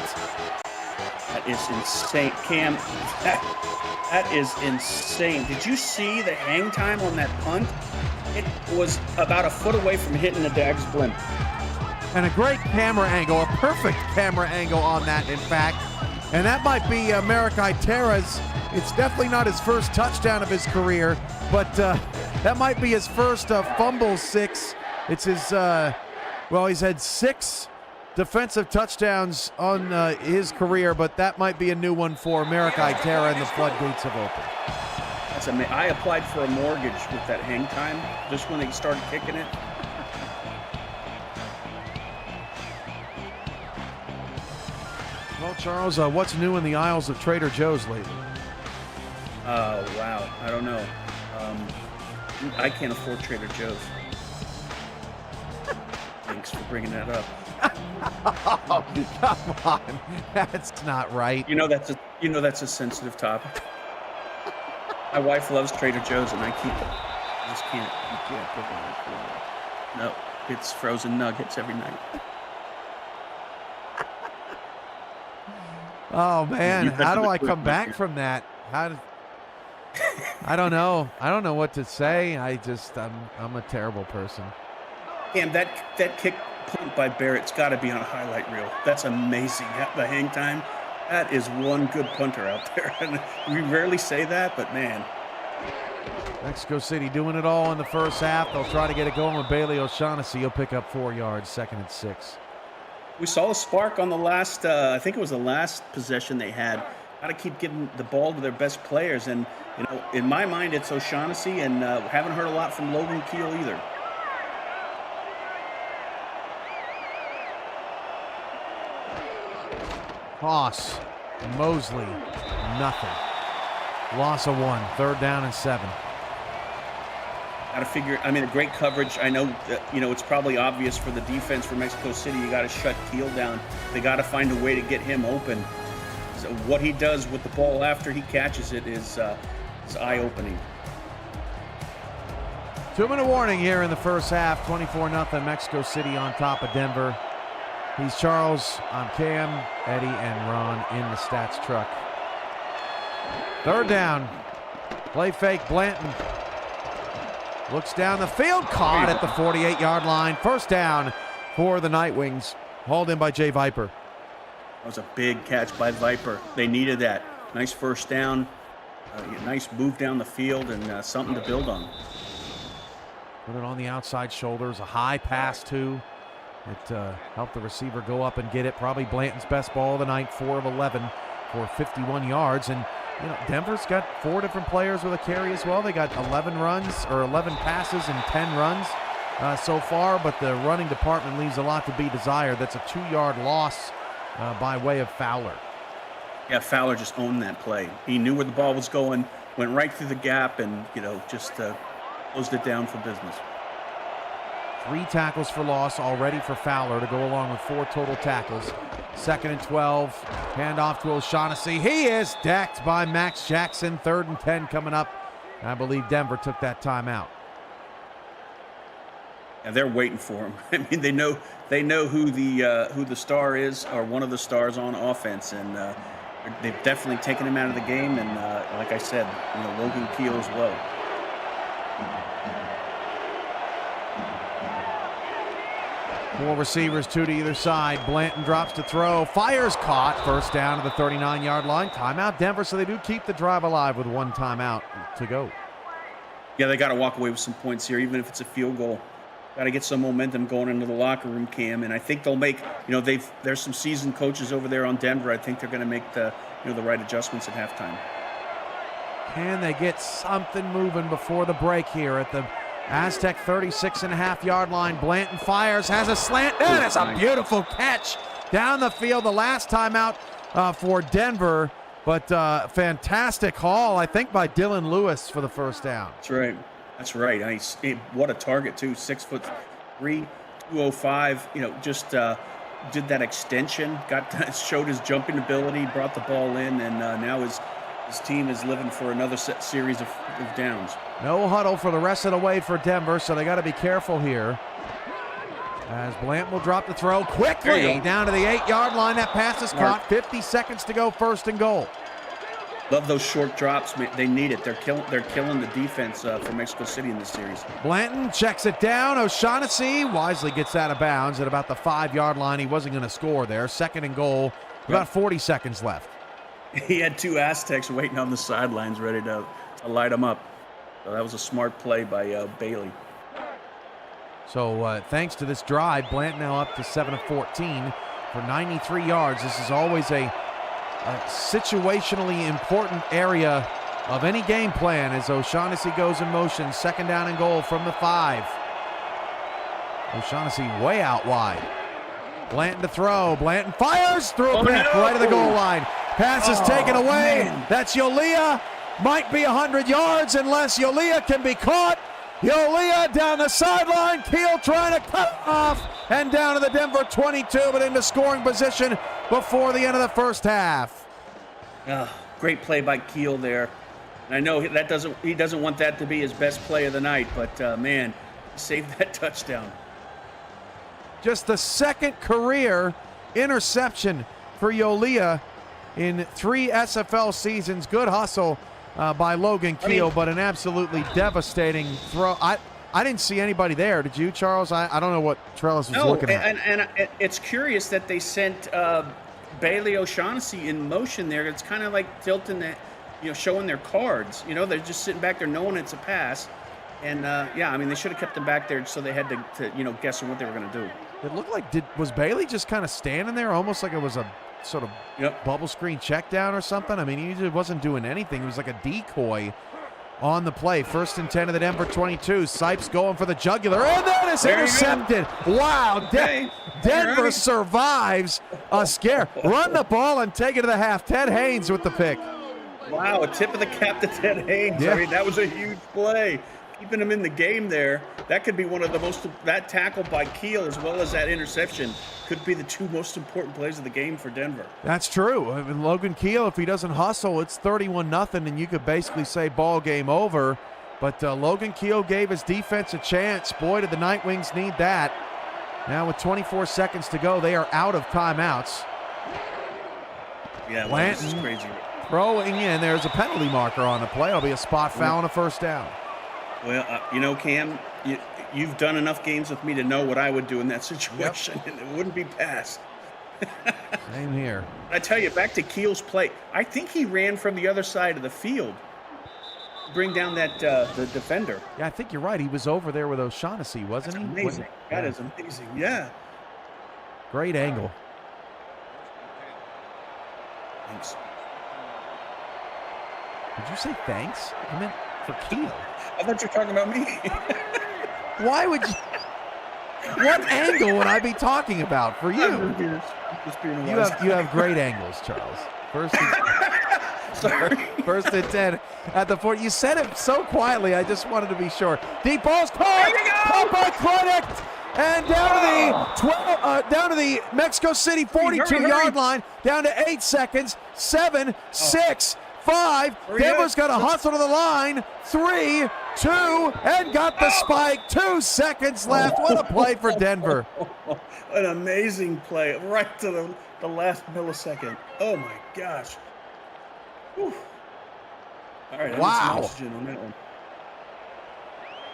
That is insane. Cam, that is insane. Did you see the hang time on that punt? It was about a foot away from hitting the Daggs blimp. And a great camera angle, a perfect camera angle on that, in fact. And that might be Malachi Terra's. It's definitely not his first touchdown of his career, but that might be his first fumble 6. It's his, he's had 6 defensive touchdowns on his career, but that might be a new one for Malachi Terra, and the floodgates have opened. I applied for a mortgage with that hang time just when they started kicking it. Well, Charles, what's new in the aisles of Trader Joe's lately? Wow. I don't know. I can't afford Trader Joe's. Thanks for bringing that up. Oh, come on. That's not right. That's a sensitive topic. My wife loves Trader Joe's, and I just can't. You can't pick it up. No, it's frozen nuggets every night. Oh man, how do I come back from that? I don't know. I don't know what to say. I'm a terrible person. And that kick punt by Barrett's got to be on a highlight reel. That's amazing. The hang time. That is one good punter out there. And we rarely say that, but man. Mexico City doing it all in the first half. They'll try to get it going with Bailey O'Shaughnessy. He'll pick up 4 yards, 2nd and 6. We saw a spark on the last, I think it was the last possession they had. Got to keep giving the ball to their best players. And, you know, in my mind, it's O'Shaughnessy, and haven't heard a lot from Logan Keel either. Haas, Mosley, nothing. Loss of 1, 3rd down and 7. Got to figure, I mean, a great coverage. I know, you know, it's probably obvious for the defense for Mexico City. You got to shut Keel down. They got to find a way to get him open. So what he does with the ball after he catches it is eye-opening. 2-minute warning here in the first half. 24-0 Mexico City on top of Denver. He's Charles. I'm Cam, Eddie, and Ron in the stats truck. 3rd down. Play fake. Blanton looks down the field. Caught at the 48-yard line. 1st down for the Nightwings. Hauled in by Jay Viper. That was a big catch by Viper. They needed that. Nice 1st down. Nice move down the field, and something to build on. Put it on the outside shoulders. A high pass, too. It helped the receiver go up and get it. Probably Blanton's best ball of the night, 4 of 11 for 51 yards. And, you know, Denver's got 4 different players with a carry as well. They got 11 runs or 11 passes and 10 runs so far, but the running department leaves a lot to be desired. That's a 2-yard loss by way of Fowler. Yeah, Fowler just owned that play. He knew where the ball was going, went right through the gap, and, you know, just closed it down for business. 3 tackles for loss already for Fowler to go along with 4 total tackles. 2nd and 12. Handoff to O'Shaughnessy. He is decked by Max Jackson. 3rd and 10 coming up. I believe Denver took that timeout. Yeah, they're waiting for him. I mean, they know who the star is, or one of the stars on offense, and they've definitely taken him out of the game. And like I said, you know, Logan Keel as well. 4 receivers, 2 to either side. Blanton drops to throw. Fires caught. 1st down to the 39-yard line. Timeout Denver, so they do keep the drive alive with 1 timeout to go. Yeah, they got to walk away with some points here, even if it's a field goal. Got to get some momentum going into the locker room, Cam, and I think they'll make. You know, there's some seasoned coaches over there on Denver. I think they're going to make the right adjustments at halftime. Can they get something moving before the break here at the Aztec 36.5-yard line? Blanton fires, has a slant. That is a beautiful catch down the field. The last time out for Denver, but fantastic haul, I think, by Dylan Lewis for the 1st down. That's right. That's right. What a target, too. 6'3", 205. You know, just did that extension, showed his jumping ability, brought the ball in, and now his team is living for another series of downs. No huddle for the rest of the way for Denver, so they got to be careful here. As Blanton will drop the throw quickly down to the 8-yard line. That pass is caught. 50 seconds to go, 1st and goal. Love those short drops. They need it. They're killing the defense for Mexico City in this series. Blanton checks it down. O'Shaughnessy wisely gets out of bounds at about the 5-yard line. He wasn't going to score there. 2nd and goal. About 40 seconds left. He had 2 Aztecs waiting on the sidelines ready to light them up. So that was a smart play by Bailey. So thanks to this drive, Blanton now up to 7 of 14 for 93 yards. This is always a situationally important area of any game plan as O'Shaughnessy goes in motion. 2nd down and goal from the 5. O'Shaughnessy way out wide. Blanton to throw. Blanton fires through a pick right of the goal line. Pass is taken away. Man. That's Yolia. Might be 100 yards unless Yolia can be caught. Yolia down the sideline. Keel trying to cut off and down to the Denver 22, but into scoring position before the end of the first half. Great play by Keel there. And I know he doesn't want that to be his best play of the night, but man, saved that touchdown. Just the 2nd career interception for Yolia in 3 SFL seasons. Good hustle by Logan Keel, but an absolutely devastating throw. I didn't see anybody there. Did you, Charles? I don't know what Trellis was looking at. And it's curious that they sent Bailey O'Shaughnessy in motion there. It's kind of like tilting that, showing their cards. They're just sitting back there knowing it's a pass. And, yeah, I mean, they should have kept them back there so they had to guess on what they were going to do. It looked like, was Bailey just kind of standing there almost like it was a sort of bubble screen check down or something? I mean, he just wasn't doing anything. He was like a decoy on the play. 1st and 10 of the Denver 22. Sipes going for the jugular, and that is intercepted. Wow. Denver survives a scare. Run the ball and take it to the half. Ted Haynes with the pick. Wow, a tip of the cap to Ted Haynes. Yeah. I mean, that was a huge play. Keeping him in the game there. That could be one of the most, that tackle by Keel as well as that interception could be the 2 most important plays of the game for Denver. That's true. I mean, Logan Keel, if he doesn't hustle, it's 31-0, and you could basically say ball game over. But Logan Keel gave his defense a chance. Boy, did the Night Wings need that. Now with 24 seconds to go, they are out of timeouts. Yeah, well, this is crazy. Throwing in, there's a penalty marker on the play. It'll be a spot foul and a first down. Well, Cam, you've done enough games with me to know what I would do in that situation, and it wouldn't be passed. Same here. I tell you, back to Keel's play, I think he ran from the other side of the field, bring down that the defender. Yeah, I think you're right. He was over there with O'Shaughnessy, wasn't he? Amazing. That is amazing. Yeah. Great angle. Thanks. Did you say thanks? I meant for Keel. I thought you were talking about me. Why would you? What angle would I be talking about for you? You have great angles, Charles. First and 10 at the 40. You said it so quietly, I just wanted to be sure. Deep ball's caught. Caught by Clinic. And down to the Mexico City 42-yard line. Down to 8 seconds. 7, 6, 5. Denver's got to hustle to the line. 3, 2, and got the spike. 2 seconds left. What a play for Denver. An amazing play. Right to the last millisecond. Oh, my gosh. Whew. All right. Wow. Oxygen on that one.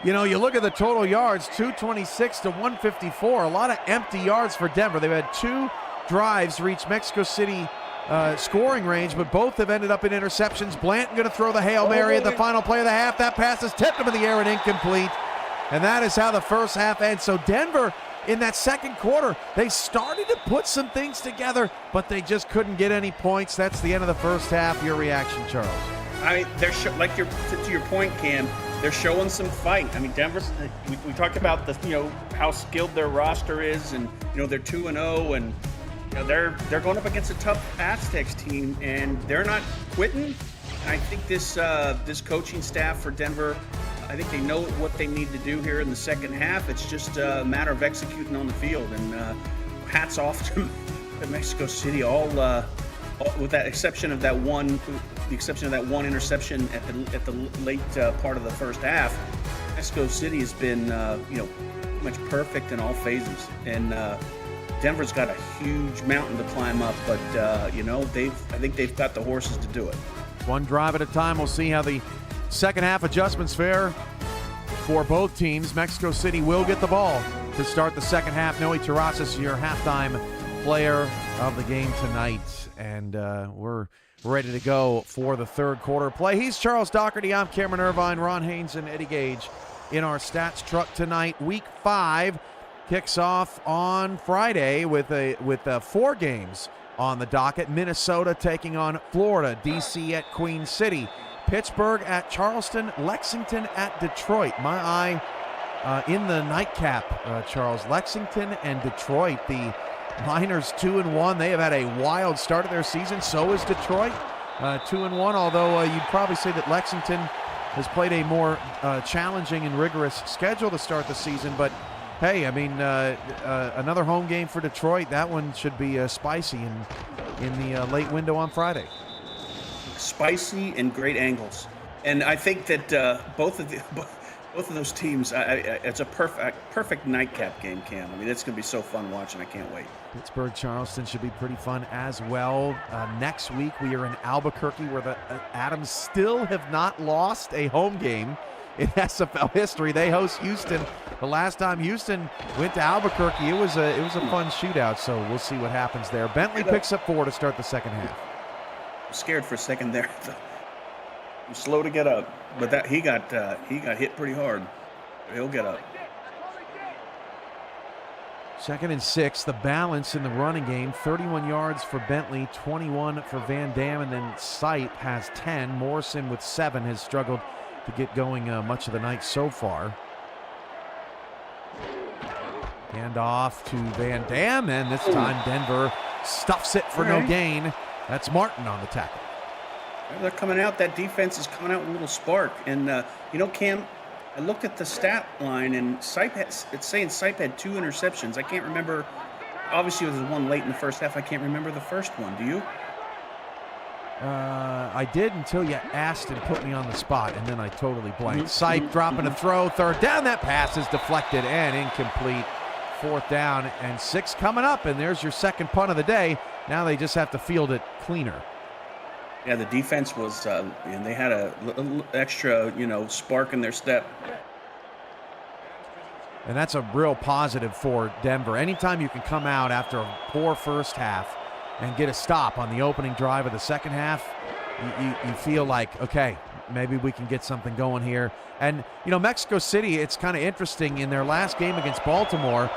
You look at the total yards, 226 to 154. A lot of empty yards for Denver. They've had 2 drives reach Mexico City scoring range, but both have ended up in interceptions. Blanton going to throw the Hail Mary at the final play of the half. That pass is tipped into the air and incomplete. And that is how the first half ends. So Denver, in that second quarter, they started to put some things together, but they just couldn't get any points. That's the end of the first half. Your reaction, Charles? I mean, they're to your point, Cam. They're showing some fight. I mean, Denver's. We talked about how skilled their roster is, and they're 2-0, and they're going up against a tough Aztecs team, and they're not quitting. And I think this coaching staff for Denver, I think they know what they need to do here in the second half. It's just a matter of executing on the field, and hats off to Mexico City. All with that exception of that one. The exception of that one interception at the late part of the first half, Mexico City has been pretty much perfect in all phases, and Denver's got a huge mountain to climb up, but I think they've got the horses to do it. One drive at a time. We'll see how the second half adjustments fare for both teams. Mexico City will get the ball to start the second half. Noe Terrazas, your halftime player of the game tonight, and we're ready to go for the third quarter play. He's Charles Doherty. I'm Cameron Irvine, Ron Haynes, and Eddie Gage in our stats truck tonight. Week 5 kicks off on Friday with 4 games on the docket. Minnesota taking on Florida, DC at Queen City, Pittsburgh at Charleston, Lexington at Detroit. My eye in the nightcap, Charles. Lexington and Detroit, the Miners 2-1. They have had a wild start of their season. So is Detroit, 2-1. Although you'd probably say that Lexington has played a more challenging and rigorous schedule to start the season. But hey, I mean, another home game for Detroit. That one should be spicy in the late window on Friday. Spicy and great angles. And I think that both Both of those teams, it's a perfect nightcap game, Cam. I mean, it's going to be so fun watching. I can't wait. Pittsburgh Charleston should be pretty fun as well. Next week we are in Albuquerque, where the Adams still have not lost a home game in SFL history. They host Houston. The last time Houston went to Albuquerque, it was a fun shootout. So we'll see what happens there. Bentley picks up 4 to start the second half. I'm scared for a second there. He was slow to get up, but he got hit pretty hard. He'll get up. 2nd and 6, the balance in the running game, 31 yards for Bentley, 21 for Van Dam, and then Sipe has 10. Morrison with 7 has struggled to get going much of the night so far. Hand off to Van Dam, and this time Denver stuffs it for no gain. That's Martin on the tackle. They're coming out. That defense is coming out with a little spark. And, Cam, I looked at the stat line, and it's saying Sipe had 2 interceptions. I can't remember. Obviously, there was one late in the first half. I can't remember the first one. Do you? I did until you asked and put me on the spot, and then I totally blanked. Sipe dropping a throw. 3rd down. That pass is deflected and incomplete. 4th down and 6 coming up, and there's your second punt of the day. Now they just have to field it cleaner. Yeah, the defense was, and they had a little extra, spark in their step. And that's a real positive for Denver. Anytime you can come out after a poor first half and get a stop on the opening drive of the second half, you feel like, okay, maybe we can get something going here. And, Mexico City, it's kind of interesting. In their last game against Baltimore,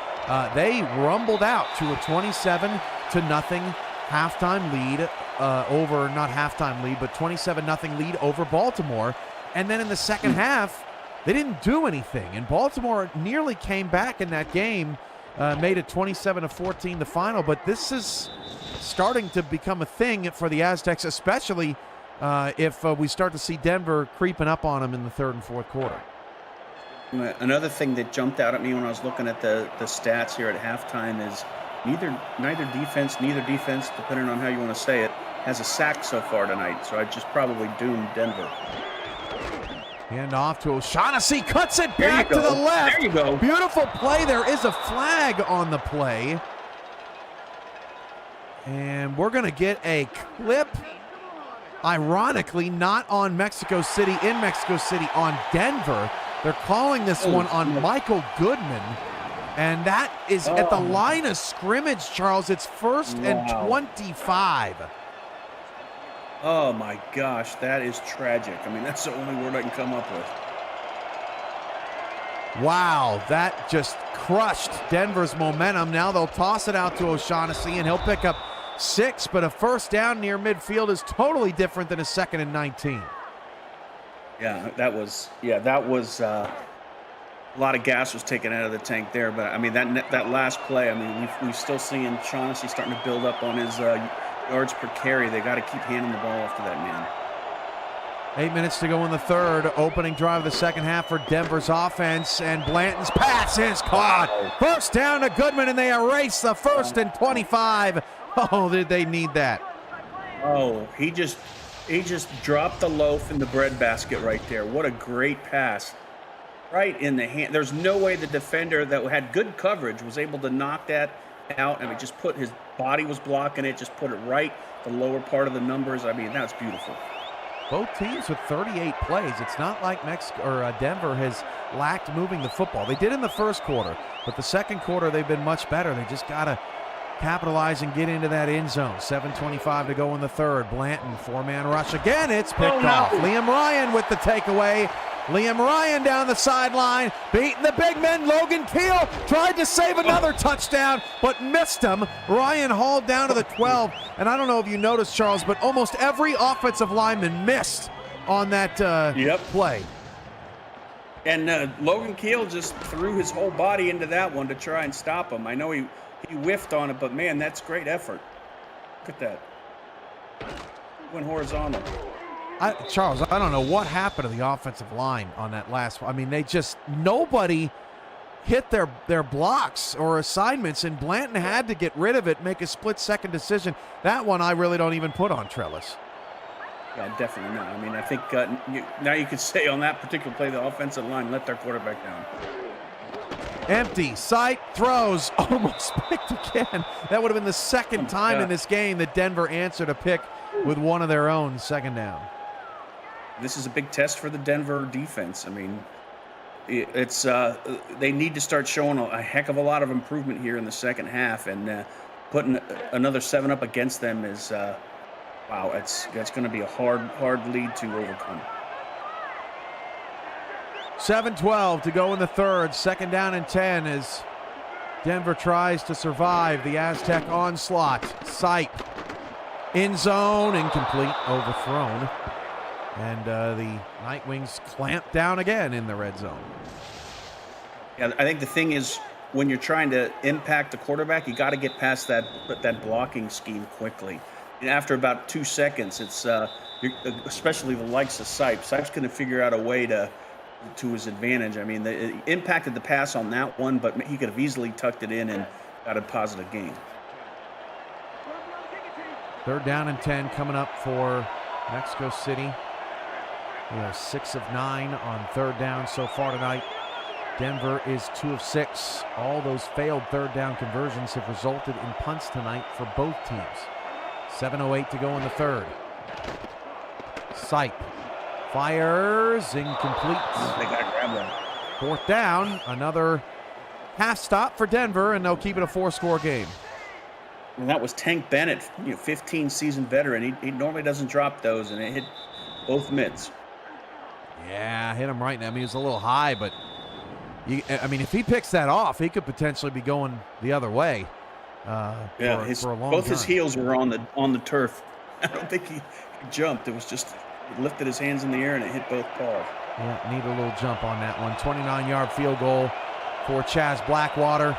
they rumbled out to a 27-0 halftime lead not halftime lead, but 27-0 lead over Baltimore. And then in the second half, they didn't do anything. And Baltimore nearly came back in that game, made it 27-14 the final. But this is starting to become a thing for the Aztecs, especially if we start to see Denver creeping up on them in the 3rd and 4th quarter. Another thing that jumped out at me when I was looking at the stats here at halftime is neither defense, depending on how you want to say it, has a sack so far tonight. So I just probably doomed Denver. Hand off to O'Shaughnessy, cuts it back to the left. There you go. Beautiful play. There is a flag on the play. And we're going to get a clip, ironically, not on Mexico City, on Denver. They're calling this one on Michael Goodman. And that is at the line of scrimmage, Charles. It's 1st and 25. Oh, my gosh. That is tragic. I mean, that's the only word I can come up with. Wow, that just crushed Denver's momentum. Now they'll toss it out to O'Shaughnessy, and he'll pick up 6. But a 1st down near midfield is totally different than a 2nd and 19. Yeah, that was a lot of gas was taken out of the tank there. But, I mean, that last play, I mean, we've still seeing Shaughnessy starting to build up on his yards per carry. They got to keep handing the ball off to that man. 8 minutes to go in the 3rd. Opening drive of the second half for Denver's offense, and Blanton's pass is caught. 1st down to Goodman, and they erase the 1st and 25. Oh, did they need that? Oh, he just dropped the loaf in the bread basket right there. What a great pass. Right in the hand. There's no way the defender that had good coverage was able to knock that out. I mean, just put his body was blocking it, just put it right the lower part of the numbers. I mean, that's beautiful. Both teams with 38 plays. It's not like Denver has lacked moving the football. They did in the first quarter, but the second quarter they've been much better. They just got to capitalize and get into that end zone. 7:25 to go in the 3rd. Blanton, 4-man rush again. It's picked off. Liam Ryan with the takeaway. Liam Ryan down the sideline, beating the big men. Logan Keel tried to save another touchdown, but missed him. Ryan hauled down to the 12. And I don't know if you noticed, Charles, but almost every offensive lineman missed on that play. And Logan Keel just threw his whole body into that one to try and stop him. I know he whiffed on it, but, man, that's great effort. Look at that. Went horizontal. Charles, I don't know what happened to the offensive line on that last one. I mean, nobody hit their blocks or assignments, and Blanton had to get rid of it, make a split-second decision. That one I really don't even put on Trellis. Yeah, definitely not. I mean, I think now you could say on that particular play, the offensive line let their quarterback down. Empty, sight, throws, almost picked again. That would have been the second time in this game that Denver answered a pick with one of their own, second down. This is a big test for the Denver defense. I mean, it's they need to start showing a heck of a lot of improvement here in the second half, and putting another 7 up against them is wow. That's going to be a hard lead to overcome. 7:12 to go in the third. Second down and 10 as Denver tries to survive the Aztec onslaught. Sight, in zone, incomplete, overthrown. And the Nightwings clamp down again in the red zone. Yeah, I think the thing is, when you're trying to impact the quarterback, you got to get past that blocking scheme quickly. And after about 2 seconds, it's especially the likes of Sipes. Sipes going to figure out a way to his advantage. I mean, it impacted the pass on that one, but he could have easily tucked it in and got a positive gain. Third down and 10 coming up for Mexico City. We are 6 of 9 on third down so far tonight. Denver is 2 of 6. All those failed third down conversions have resulted in punts tonight for both teams. 7:08 to go in the third. Sight fires, incomplete. They got to grab that. Fourth down, another half stop for Denver, and they'll keep it a 4-score game. And that was Tank Bennett, 15 season veteran. He normally doesn't drop those, and it hit both mitts. Yeah, hit him right now. I mean, he was a little high, but if he picks that off, he could potentially be going the other way. For a long both time. His heels were on the turf. I don't think he jumped. It was just he lifted his hands in the air and it hit both paws. Yeah, need a little jump on that one. 29-yard field goal for Chaz Blackwater.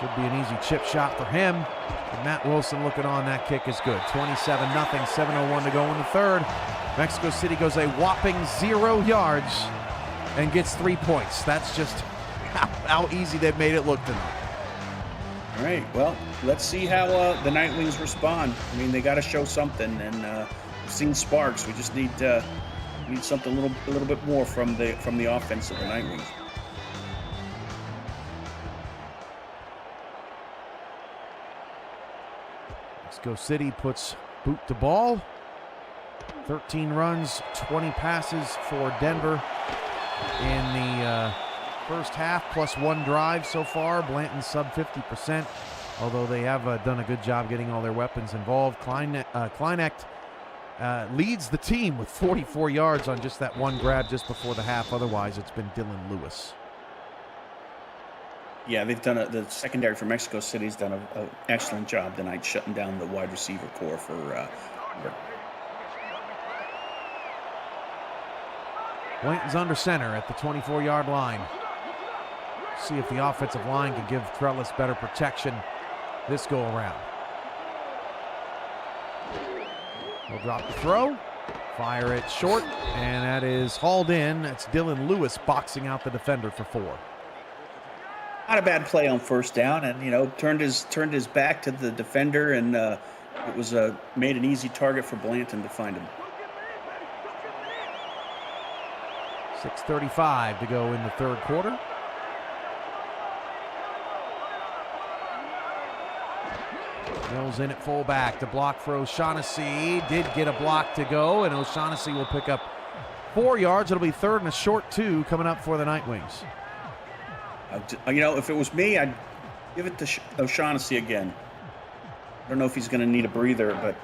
Should be an easy chip shot for him. And Matt Wilson looking on. That kick is good. 27-0, 7:01 to go in the third. Mexico City goes a whopping 0 yards and gets 3 points. That's just how easy they've made it look tonight. All right, well, let's see how the Nightwings respond. I mean, they got to show something, and we've seen sparks. We just need something a little bit more from the offense of the Nightwings. Mexico City puts boot to ball. 13 runs, 20 passes for Denver in the first half, plus 1 drive so far. Blanton sub 50%, although they have done a good job getting all their weapons involved. Kleinecht leads the team with 44 yards on just that one grab just before the half. Otherwise, it's been Dylan Lewis. Yeah, they've done the secondary for Mexico City's done an excellent job tonight, shutting down the wide receiver core for Blanton's under center at the 24-yard line. See if the offensive line can give Trellis better protection this go around. He'll drop the throw, fire it short, and that is hauled in. That's Dylan Lewis boxing out the defender for 4. Not a bad play on first down, and turned his back to the defender, and it was made an easy target for Blanton to find him. 6:35 to go in the third quarter. Mills in at fullback to block for O'Shaughnessy. Did get a block to go, and O'Shaughnessy will pick up 4 yards. It'll be third and a short 2 coming up for the Nightwings. If it was me, I'd give it to O'Shaughnessy again. I don't know if he's going to need a breather, but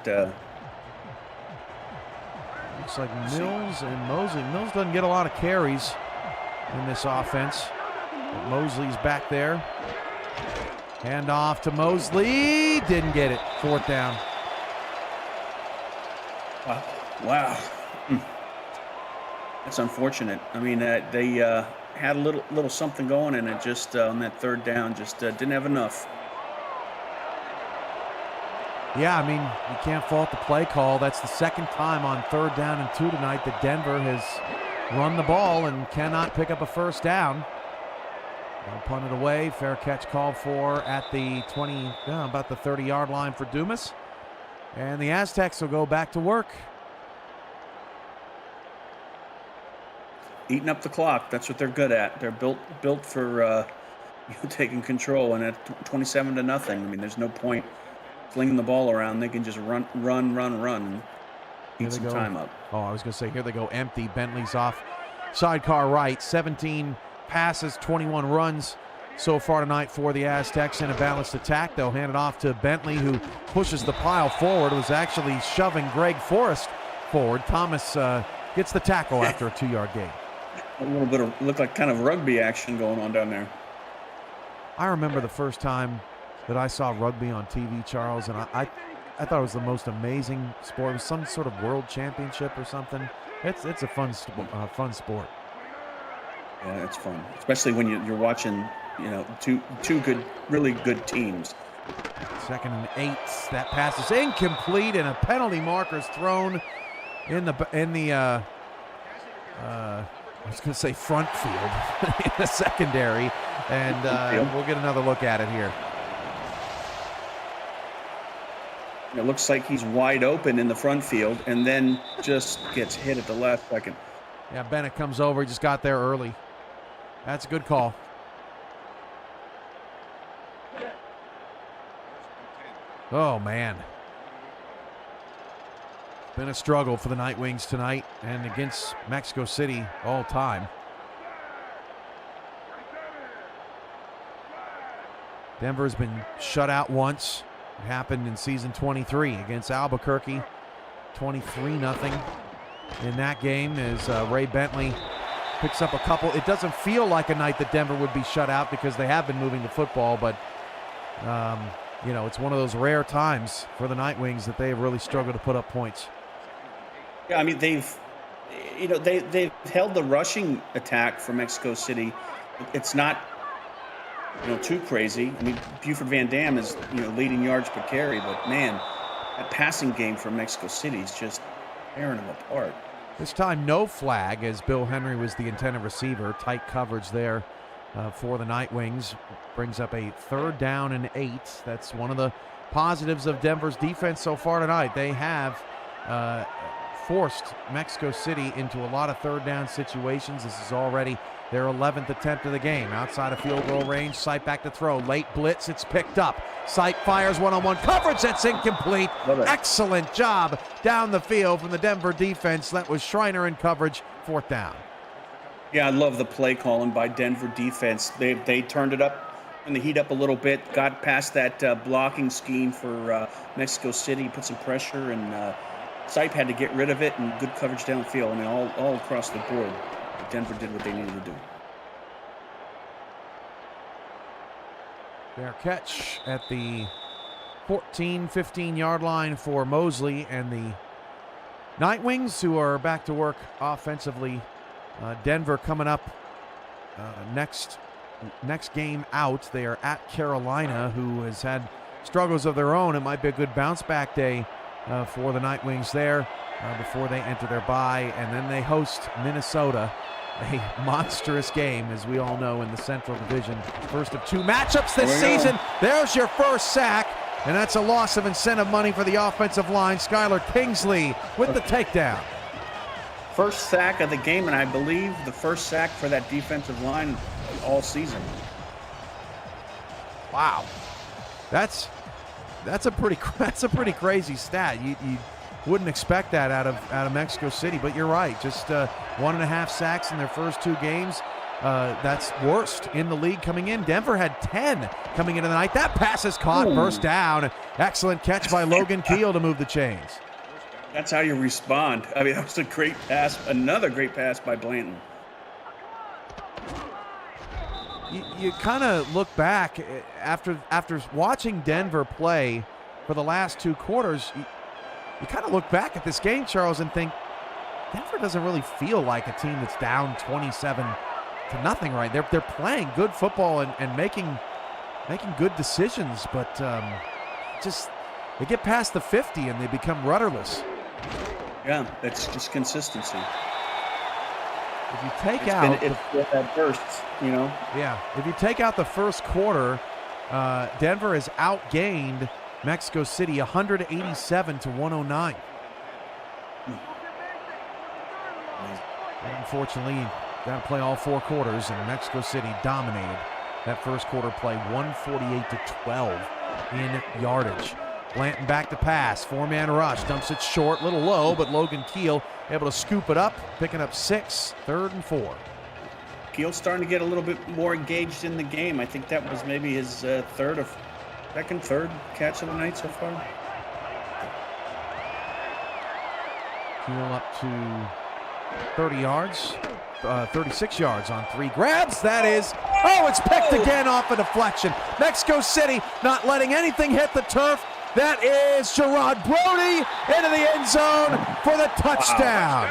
looks like Mills and Mosley. Mills doesn't get a lot of carries in this offense, but Mosley's back there. Hand off to Mosley. Didn't get it. Fourth down. Wow. That's unfortunate. I mean, they had a little something going, and it just on that third down just didn't have enough. Yeah, I mean, you can't fault the play call. That's the second time on third down and 2 tonight that Denver has run the ball and cannot pick up a first down. They'll punt it away. Fair catch called for at the about the 30-yard line for Dumas. And the Aztecs will go back to work. eating up the clock. That's what they're good at. They're built for taking control. And at 27-0, I mean, there's no point flinging the ball around. They can just run, and eat some time up. Oh, I was going to say, here they go empty. Bentley's off sidecar right. 17 passes, 21 runs so far tonight for the Aztecs in a balanced attack. They'll hand it off to Bentley, who pushes the pile forward. It was actually shoving Greg Forrest forward. Thomas gets the tackle after a 2-yard gain. A little bit of, looked like kind of rugby action going on down there. I remember the first time that I saw rugby on TV, Charles, and I thought it was the most amazing sport. It was some sort of world championship or something. It's a fun sport. Yeah, it's fun, especially when you're watching, two really good teams. 2nd and 8. That pass is incomplete, and a penalty marker is thrown in the I was going to say front field, in the secondary, and we'll get another look at it here. It looks like he's wide open in the front field and then just gets hit at the last second. Yeah, Bennett comes over. He just got there early. That's a good call. Oh, man. Been a struggle for the Night Wings tonight and against Mexico City all time. Denver's been shut out once. It happened in season 23 against Albuquerque. 23-0 in that game as Ray Bentley picks up a couple. It doesn't feel like a night that Denver would be shut out because they have been moving the football, but it's one of those rare times for the Night Wings that they have really struggled to put up points. Yeah, I mean, they've held the rushing attack for Mexico City. It's not, too crazy. I mean, Buford Van Dam is, leading yards per carry, but man, that passing game for Mexico City is just tearing them apart. This time, no flag, as Bill Henry was the intended receiver. Tight coverage there for the Night Wings. Brings up a 3rd down and 8. That's one of the positives of Denver's defense so far tonight. They have forced Mexico City into a lot of 3rd down situations. This is already their 11th attempt of the game. Outside of field goal range, Sipe back to throw. Late blitz, it's picked up. Sipe fires one-on-one coverage, that's incomplete. Excellent job down the field from the Denver defense. That was Schreiner in coverage, 4th down. Yeah, I love the play calling by Denver defense. They turned it up in the heat up a little bit, got past that blocking scheme for Mexico City, put some pressure, and Sipe had to get rid of it, and good coverage downfield. I mean, all across the board, Denver did what they needed to do. Fair catch at the 15-yard line for Mosley and the Night Wings, who are back to work offensively. Denver coming up next game out. They are at Carolina, who has had struggles of their own. It might be a good bounce-back day for the Night Wings there before they enter their bye. And then they host Minnesota, a monstrous game, as we all know, in the Central Division. First of 2 matchups this season. There's your first sack, and that's a loss of incentive money for the offensive line. Skylar Kingsley with the takedown. First sack of the game, and I believe the first sack for that defensive line all season. Wow, that's a pretty crazy stat. You wouldn't expect that out of Mexico City, but you're right. Just 1.5 sacks in their first 2 games. That's worst in the league coming in. Denver had 10 coming into the night. That pass is caught, first down. Excellent catch by Logan Keel to move the chains. That's how you respond. I mean, that was a great pass. Another great pass by Blanton. You kind of look back after watching Denver play for the last 2 quarters. You kind of look back at this game, Charles, and think Denver doesn't really feel like a team that's down 27-0 right. They're playing good football and making good decisions, but just they get past the 50 and they become rudderless. Yeah, it's just consistency. If you take out that bursts, Yeah, if you take out the first quarter, Denver has outgained Mexico City 187-109. And unfortunately, got to play all 4 quarters, and Mexico City dominated that first quarter play, 148-12 in yardage. Blanton back to pass, 4-man rush, dumps it short, little low, but Logan Keel able to scoop it up, picking up 6, 3rd and 4. Keel's starting to get a little bit more engaged in the game. I think that was maybe his third catch of the night so far. Keel up to 30 yards, 36 yards on 3 grabs. That is, it's picked again off a deflection. Mexico City not letting anything hit the turf. That is Gerard Brody into the end zone for the touchdown.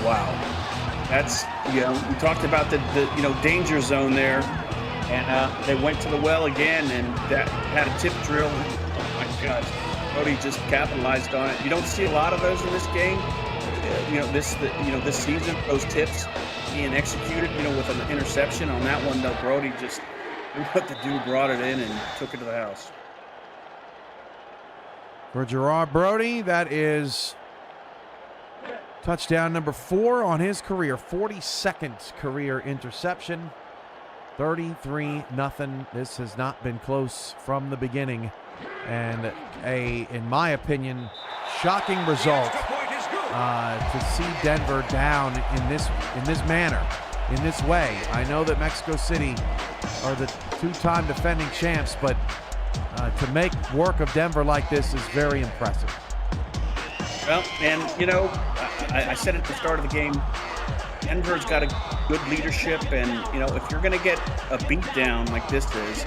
Wow. That's, we talked about the danger zone there, and they went to the well again, and that had a tip drill. Oh my gosh. Brody just capitalized on it. You don't see a lot of those in this game. This season, those tips being executed, with an interception. On that one, though, Brody just what the dude brought it in and took it to the house. For Gerard Brody, that is touchdown number 4 on his career, 42nd career interception. 33-0. This has not been close from the beginning, and in my opinion, shocking result to see Denver down in this manner, in this way. I know that Mexico City are the 2-time defending champs, but to make work of Denver like this is very impressive. Well, and I said at the start of the game, Denver's got a good leadership, and if you're going to get a beat down like this is,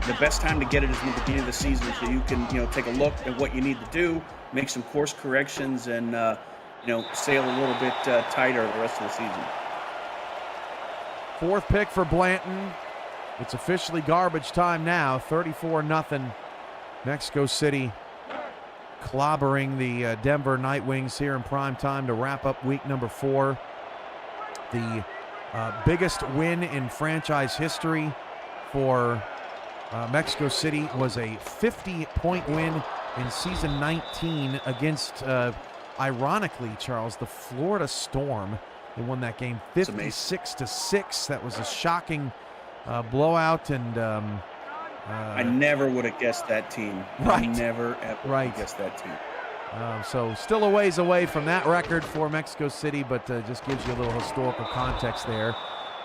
the best time to get it is in the beginning of the season, so you can take a look at what you need to do, make some course corrections, and sail a little bit tighter the rest of the season. 4th pick for Blanton. It's officially garbage time now. 34-0. Mexico City clobbering the Denver Night Wings here in prime time to wrap up week number 4. The biggest win in franchise history for Mexico City was a 50-point win in season 19 against, ironically, Charles, the Florida Storm. They won that game 56-6. That was a shocking blowout, and I never would have guessed that team. Right. I never ever would have guessed that team. So still a ways away from that record for Mexico City, but just gives you a little historical context there.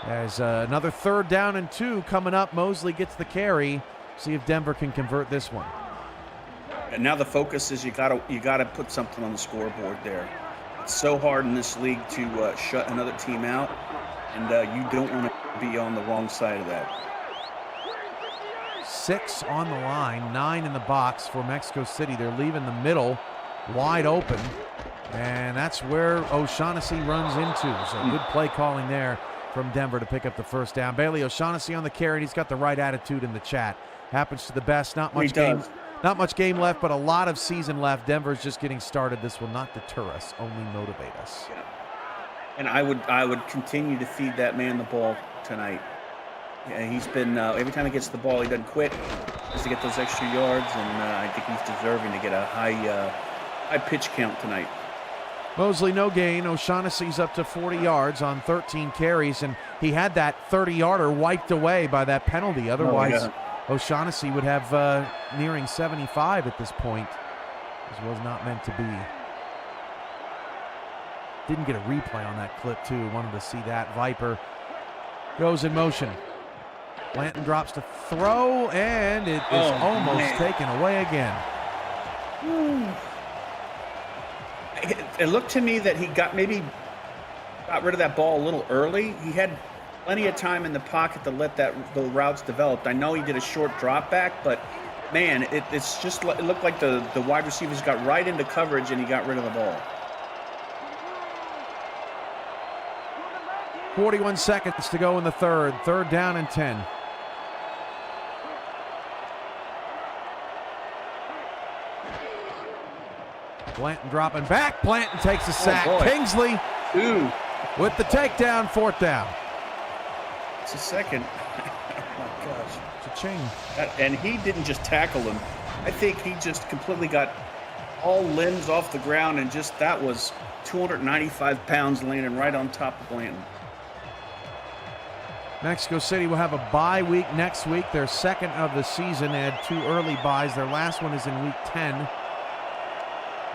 As another 3rd down and 2 coming up, Mosley gets the carry. See if Denver can convert this one. And now the focus is you gotta put something on the scoreboard there. It's so hard in this league to shut another team out, and you don't want to be on the wrong side of that. 6 on the line, 9 in the box for Mexico City. They're leaving the middle wide open, and that's where O'Shaughnessy runs into. So good play calling there from Denver to pick up the 1st down. Bailey O'Shaughnessy on the carry, and he's got the right attitude in the chat. Happens to the best. Not much game left, but a lot of season left. Denver's just getting started. This will not deter us, only motivate us. Yeah. And I would continue to feed that man the ball tonight. Yeah, he's been every time he gets the ball, he doesn't quit just to get those extra yards, and I think he's deserving to get a high pitch count tonight. Mosley no gain. O'Shaughnessy's up to 40 yards on 13 carries, and he had that 30-yarder wiped away by that penalty. Otherwise, O'Shaughnessy would have nearing 75 at this point. This was not meant to be. Didn't get a replay on that clip, too. Wanted to see that. Viper goes in motion. Blanton drops to throw, and it is almost taken away again. It looked to me that he got rid of that ball a little early. He had plenty of time in the pocket to let the routes develop. I know he did a short drop back, but man, it looked like the wide receivers got right into coverage and he got rid of the ball. 41 seconds to go in the third. 3rd down and 10. Blanton dropping back. Blanton takes a sack. Kingsley with the takedown. 4th down. It's a second. Oh my gosh. It's a chain. And he didn't just tackle him. I think he just completely got all limbs off the ground, and that was 295 pounds landing right on top of Blanton. Mexico City will have a bye week next week, their second of the season. They had 2 early byes. Their last one is in week 10.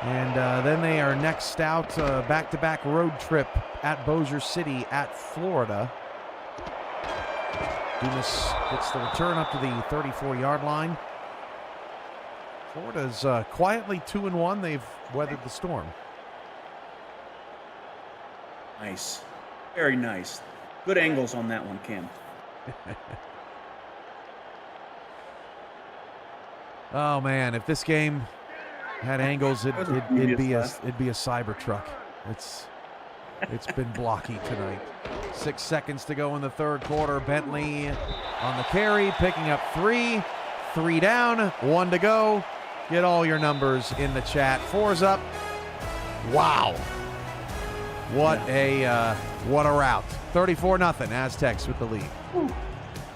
And then they are next out, back-to-back road trip at Bossier City at Florida. Dumas gets the return up to the 34-yard line. Florida's quietly 2-1. They've weathered the storm. Nice. Very nice. Good angles on that one, Cam. Oh, man, if this game had angles, it'd be a Cybertruck. It's been blocky tonight. 6 seconds to go in the third quarter. Bentley on the carry, picking up 3. 3 down, 1 to go. Get all your numbers in the chat. 4's up. Wow. What a route. 34-0. Aztecs with the lead.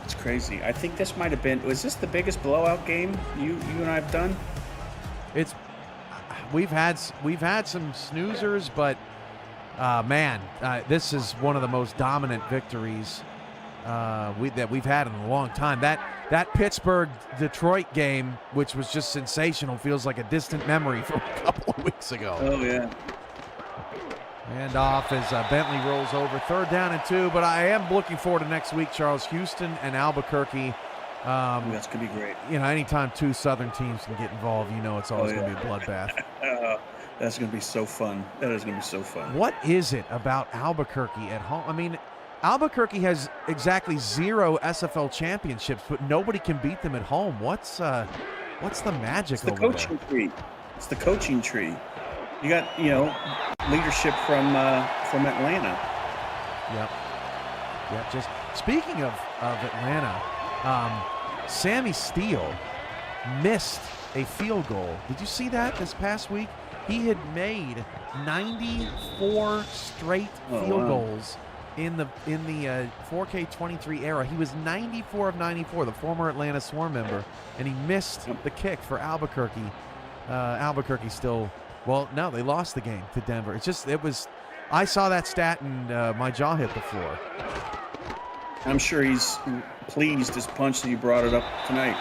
It's crazy. I think this might have been. Was this the biggest blowout game you and I have done? We've had some snoozers, but man, this is one of the most dominant victories that we've had in a long time. That Pittsburgh-Detroit game, which was just sensational, feels like a distant memory from a couple of weeks ago. Oh, yeah. And off as Bentley rolls over. 3rd down and 2, but I am looking forward to next week, Charles. Houston and Albuquerque. That's going to be great. You know, anytime 2 Southern teams can get involved, you know it's always going to be a bloodbath. That's going to be so fun. That is going to be so fun. What is it about Albuquerque at home? I mean, Albuquerque has exactly 0 SFL championships, but nobody can beat them at home. What's the magic over there? It's the coaching tree. It's the coaching tree. You got, leadership from Atlanta. Yep. Just speaking of Atlanta, Sammy Steele missed a field goal. Did you see that this past week? He had made 94 straight field goals in the 4K23 era. He was 94 of 94, the former Atlanta Swarm member, and he missed the kick for Albuquerque. Albuquerque still, well, no, they lost the game to Denver. I saw that stat and my jaw hit the floor. I'm sure he's pleased as punch that you brought it up tonight.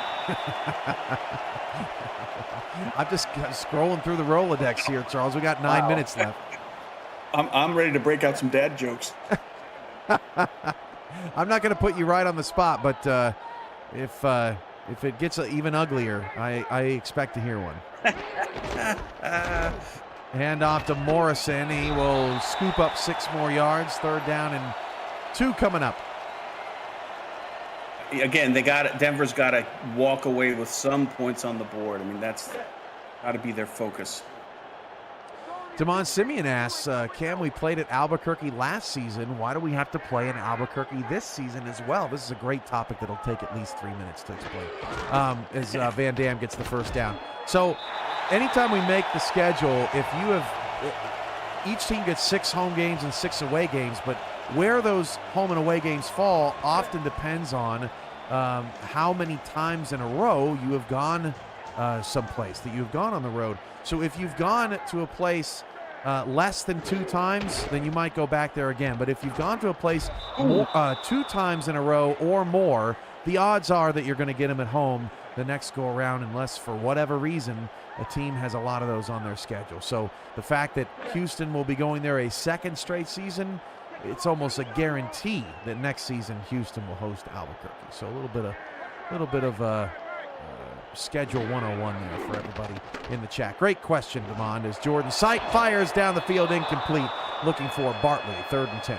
I'm just scrolling through the Rolodex here, Charles. We got 9 minutes left. I'm ready to break out some dad jokes. I'm not going to put you right on the spot, but if it gets even uglier, I expect to hear one. Hand off to Morrison. He will scoop up 6 more yards. 3rd down and 2 coming up. Again, Denver's got to walk away with some points on the board. I mean, that's got to be their focus. Damon Simeon asks, Cam, we played at Albuquerque last season. Why do we have to play in Albuquerque this season as well? This is a great topic that'll take at least 3 minutes to explain as Van Dam gets the 1st down. So anytime we make the schedule, each team gets 6 home games and 6 away games, but where those home and away games fall often depends on how many times in a row you have gone someplace, that you've gone on the road. So if you've gone to a place less than 2 times, then you might go back there again. But if you've gone to a place 2 times in a row or more, the odds are that you're going to get them at home the next go around, unless for whatever reason a team has a lot of those on their schedule. So the fact that Houston will be going there a 2nd straight season, it's almost a guarantee that next season Houston will host Albuquerque. So a little bit of schedule 101 there for everybody in the chat. Great question, Demond, as Jordan Sight fires down the field incomplete, looking for Bartley, 3rd and 10.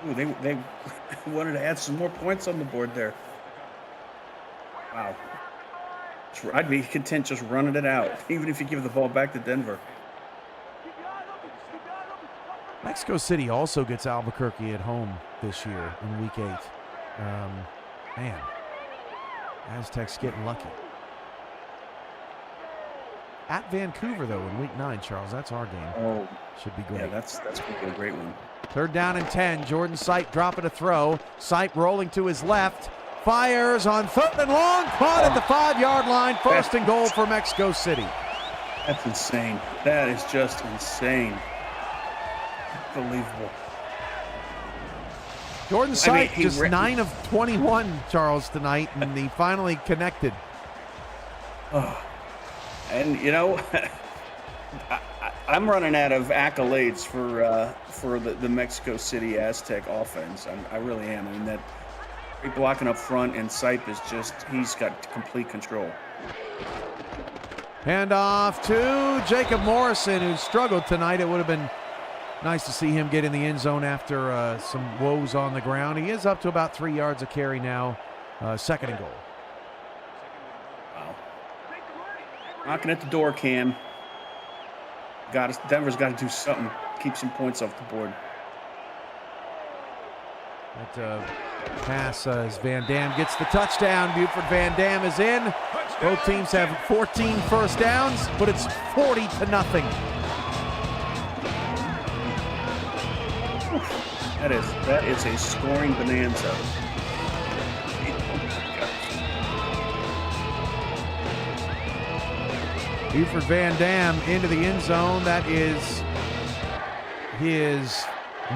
Ooh, they wanted to add some more points on the board there. Wow. I'd be content just running it out, even if you give the ball back to Denver. Mexico City also gets Albuquerque at home this year in Week 8. Man, Aztecs getting lucky. At Vancouver, though, in Week 9, Charles, that's our game. Oh, should be great. Yeah, that's going to be a great one. 3rd down and 10. Jordan Sight dropping a throw. Sight rolling to his left. Fires on 3rd and long. Caught at the 5-yard line. 1st and goal for Mexico City. That's insane. That is just insane. Unbelievable. Jordan Sykes just 9 of 21, Charles, tonight, and he finally connected. Oh. And, you know, I'm running out of accolades for the Mexico City Aztec offense. I really am. I mean, that great blocking up front, and Sipe is just, he's got complete control. Hand off to Jacob Morrison, who struggled tonight. It would have been nice to see him get in the end zone after some woes on the ground. He is up to about 3 yards a carry now, 2nd and goal. Wow. Knocking at the door, Cam. Denver's got to do something. Keep some points off the board. That pass as Van Dam gets the touchdown. Buford Van Dam is in. Both teams have 14 first downs, but it's 40-0. That is a scoring bonanza. Buford Van Dam into the end zone. That is his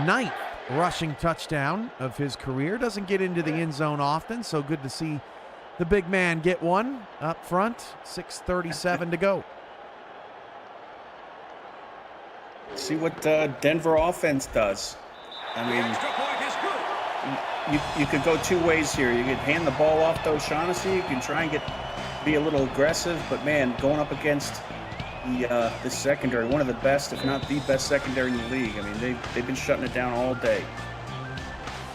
9th rushing touchdown of his career. Doesn't get into the end zone often, so good to see the big man get one up front. 6:37 to go. See what Denver offense does. I mean, you could go 2 ways here. You could hand the ball off to O'Shaughnessy. You can try and be a little aggressive, but man, going up against the secondary, one of the best, if not the best secondary in the league. I mean, they've been shutting it down all day.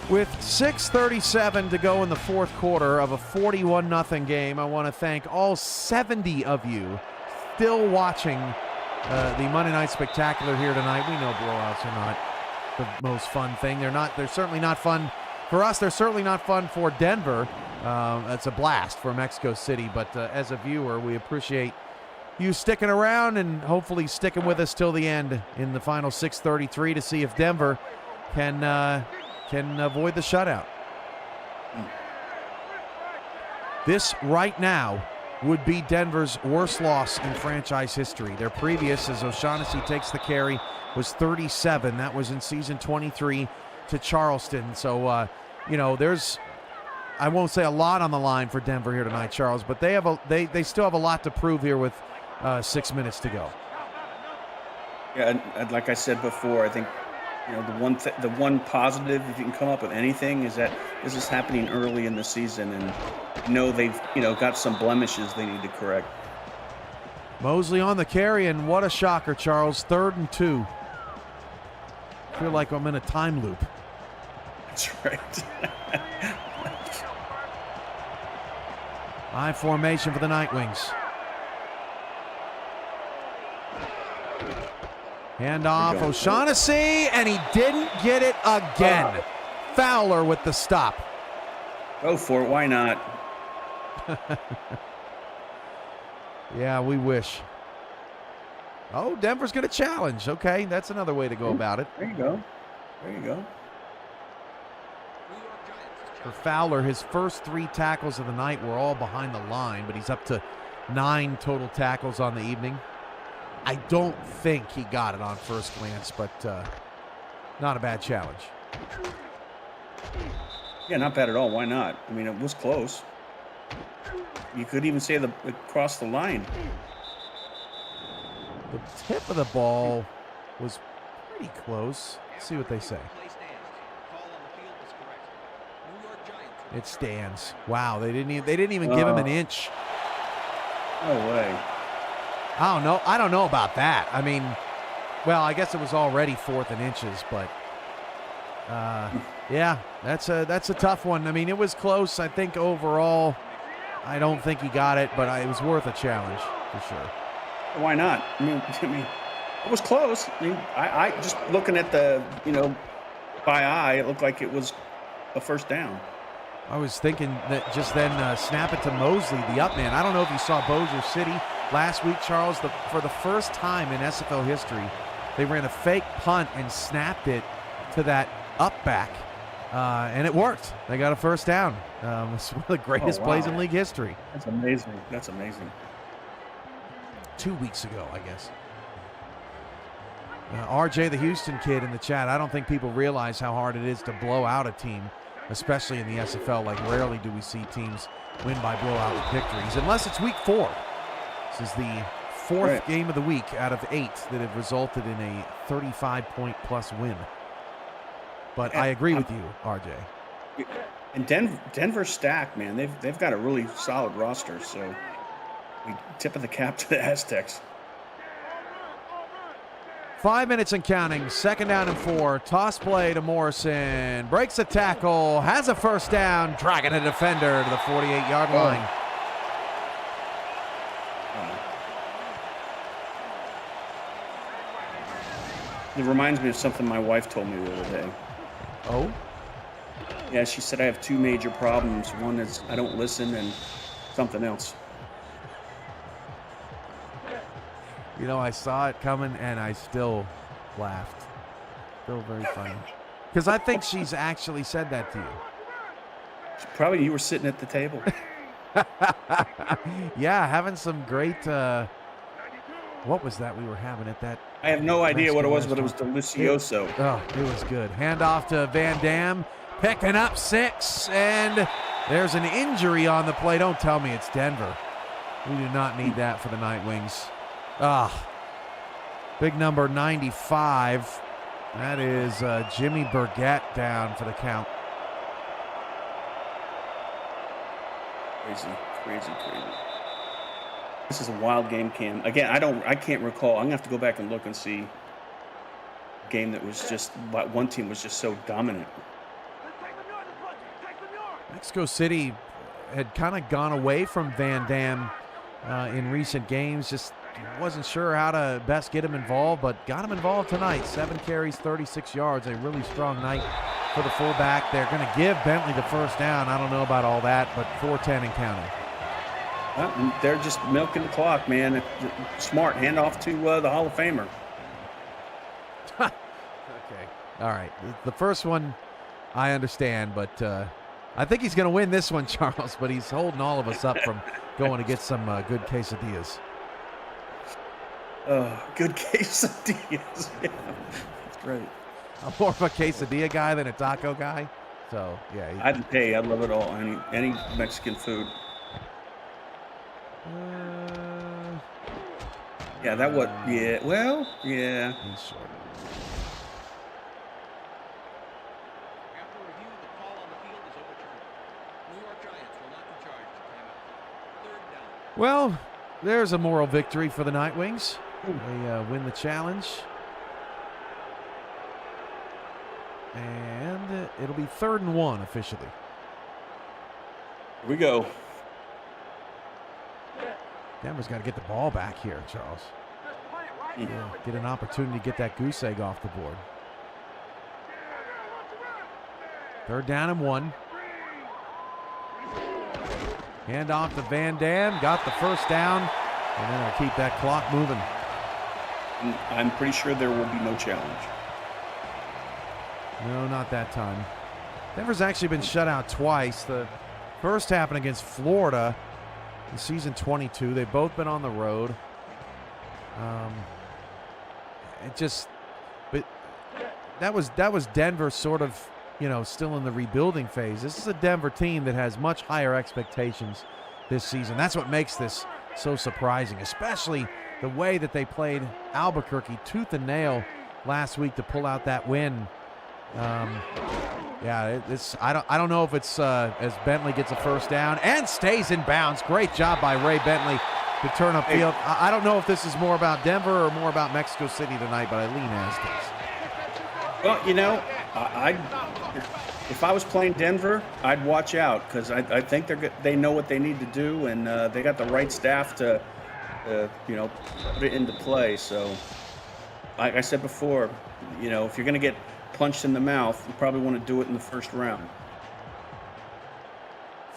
With 6:37 to go in the 4th quarter of a 41-0 game, I want to thank all 70 of you still watching the Monday Night Spectacular here tonight. We know blowouts are not the most fun thing. They're certainly not fun for us. They're certainly not fun for Denver. It's a blast for Mexico City, but as a viewer, we appreciate you sticking around and hopefully sticking with us till the end in the final 6:33 to see if Denver can avoid the shutout. This right now would be Denver's worst loss in franchise history. Their previous, as O'Shaughnessy takes the carry, was 37. That was in season 23 to Charleston. So, you know, I won't say a lot on the line for Denver here tonight, Charles, but they still have a lot to prove here with 6 minutes to go. Yeah, and like I said before, I think, you know, the one positive, if you can come up with anything, is that this is happening early in the season, and you know they've got some blemishes they need to correct. Mosley on the carry, and what a shocker, Charles. 3rd and 2. I feel like I'm in a time loop. That's right. High formation for the Night Wings. Hand off O'Shaughnessy, and he didn't get it again. Fowler with the stop. Go for it. Why not? Yeah, we wish. Oh, Denver's going to challenge. Okay, that's another way to go about it. There you go. There you go. For Fowler, his first 3 tackles of the night were all behind the line, but he's up to 9 total tackles on the evening. I don't think he got it on first glance, but not a bad challenge. Yeah, not bad at all. Why not? I mean, it was close. You could even say across the line. The tip of the ball was pretty close. Let's see what they say. It stands. Wow, they didn't even give him an inch. No way. I don't know about that. I mean, well, I guess it was already 4th and inches, but yeah, that's a tough one. I mean, it was close. I think overall, I don't think he got it, but it was worth a challenge for sure. Why not? I mean, it was close. I mean, I just looking at the, by eye, it looked like it was a first down. I was thinking that just then snap it to Mosley, the up man. I don't know if you saw Bossier City last week, Charles. For the first time in SFL history, they ran a fake punt and snapped it to that up back, and it worked. They got a first down. It's one of the greatest plays in league history. That's amazing. That's amazing. 2 weeks ago, I guess. RJ, the Houston kid in the chat, I don't think people realize how hard it is to blow out a team, especially in the SFL. Like, rarely do we see teams win by blowout victories, unless it's week 4. This is the 4th game of the week out of 8 that have resulted in a 35-point-plus win. But I agree with you, RJ. And Denver's stacked, man. They've got a really solid roster, so we tip of the cap to the Aztecs. 5 minutes and counting. 2nd down and 4. Toss play to Morrison. Breaks a tackle. Has a first down. Dragging a defender to the 48-yard line. It reminds me of something my wife told me the other day. Oh? Yeah, she said I have 2 major problems. One is I don't listen, and something else. You know, I saw it coming, and I still laughed. Still very funny. Because I think she's actually said that to you. Probably you were sitting at the table. Yeah, having some great, what was that we were having at that? I have no idea what it was, but it was delicioso. It was good. Handoff to Van Dam, picking up 6, and there's an injury on the play. Don't tell me it's Denver. We do not need that for the Night Wings. Big number 95. That is Jimmy Burgett down for the count. Crazy. This is a wild game, Cam. Again, I can't recall. I'm gonna have to go back and look and see a game that was just one team was just so dominant. Mexico City had kind of gone away from Van Dam in recent games. Just wasn't sure how to best get him involved, but got him involved tonight. 7 carries, 36 yards. A really strong night for the fullback. They're going to give Bentley the first down. I don't know about all that, but 4:10 and counting. Well, they're just milking the clock, man. Smart. Hand off to the Hall of Famer. Okay. All right. The first one I understand, but I think he's going to win this one, Charles, but he's holding all of us up from going to get some good quesadillas. Good quesadillas. Yeah, that's right. I'm more of a quesadilla guy than a taco guy. So, yeah. I love it all. Any Mexican food. Yeah, that what? Yeah, well, yeah. He's short. After review, the call on the field is overturned. New York Giants will not be charged. Timeout. 3rd down. Well, there's a moral victory for the Night Wings. They win the challenge. And it'll be 3rd and 1 officially. Here we go. Denver's got to get the ball back here, Charles. Yeah, get an opportunity to get that goose egg off the board. 3rd down and 1. Hand off to Van Dam. Got the first down. And then they'll keep that clock moving. I'm pretty sure there will be no challenge. No, not that time. Denver's actually been shut out twice. The first happened against Florida in season 22. They've both been on the road. But that was Denver sort of, still in the rebuilding phase. This is a Denver team that has much higher expectations this season. That's what makes this so surprising, especially the way that they played Albuquerque tooth and nail last week to pull out that win. I don't know if it's as Bentley gets a first down and stays in bounds. Great job by Ray Bentley to turn upfield. I don't know if this is more about Denver or more about Mexico City tonight, but I lean Aztecs. Well, if I was playing Denver, I'd watch out because I think they know what they need to do, and they got the right staff to put it into play. So, like I said before, if you're going to get punched in the mouth, you probably want to do it in the first round.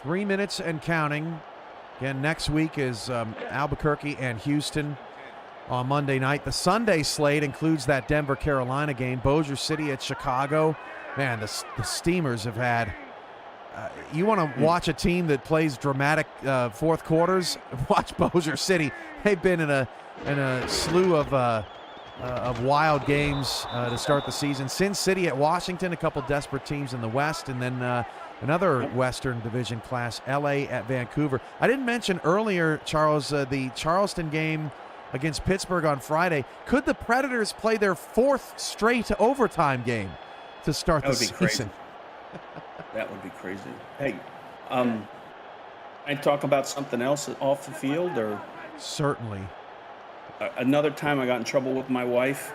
3 minutes and counting. Again, next week is Albuquerque and Houston on Monday night. The Sunday slate includes that Denver-Carolina game, Bossier City at Chicago. Man, the Steamers have had you want to watch a team that plays dramatic fourth quarters? Watch Bossier City. They've been in a slew of of wild games to start the season. Sin City at Washington, a couple desperate teams in the West, and then another Western Division class, LA at Vancouver. I didn't mention earlier, Charles, the Charleston game against Pittsburgh on Friday. Could the Predators play their 4th straight overtime game to start the season? Crazy. That would be crazy. Hey, I talk about something else off the field, or certainly. Another time I got in trouble with my wife.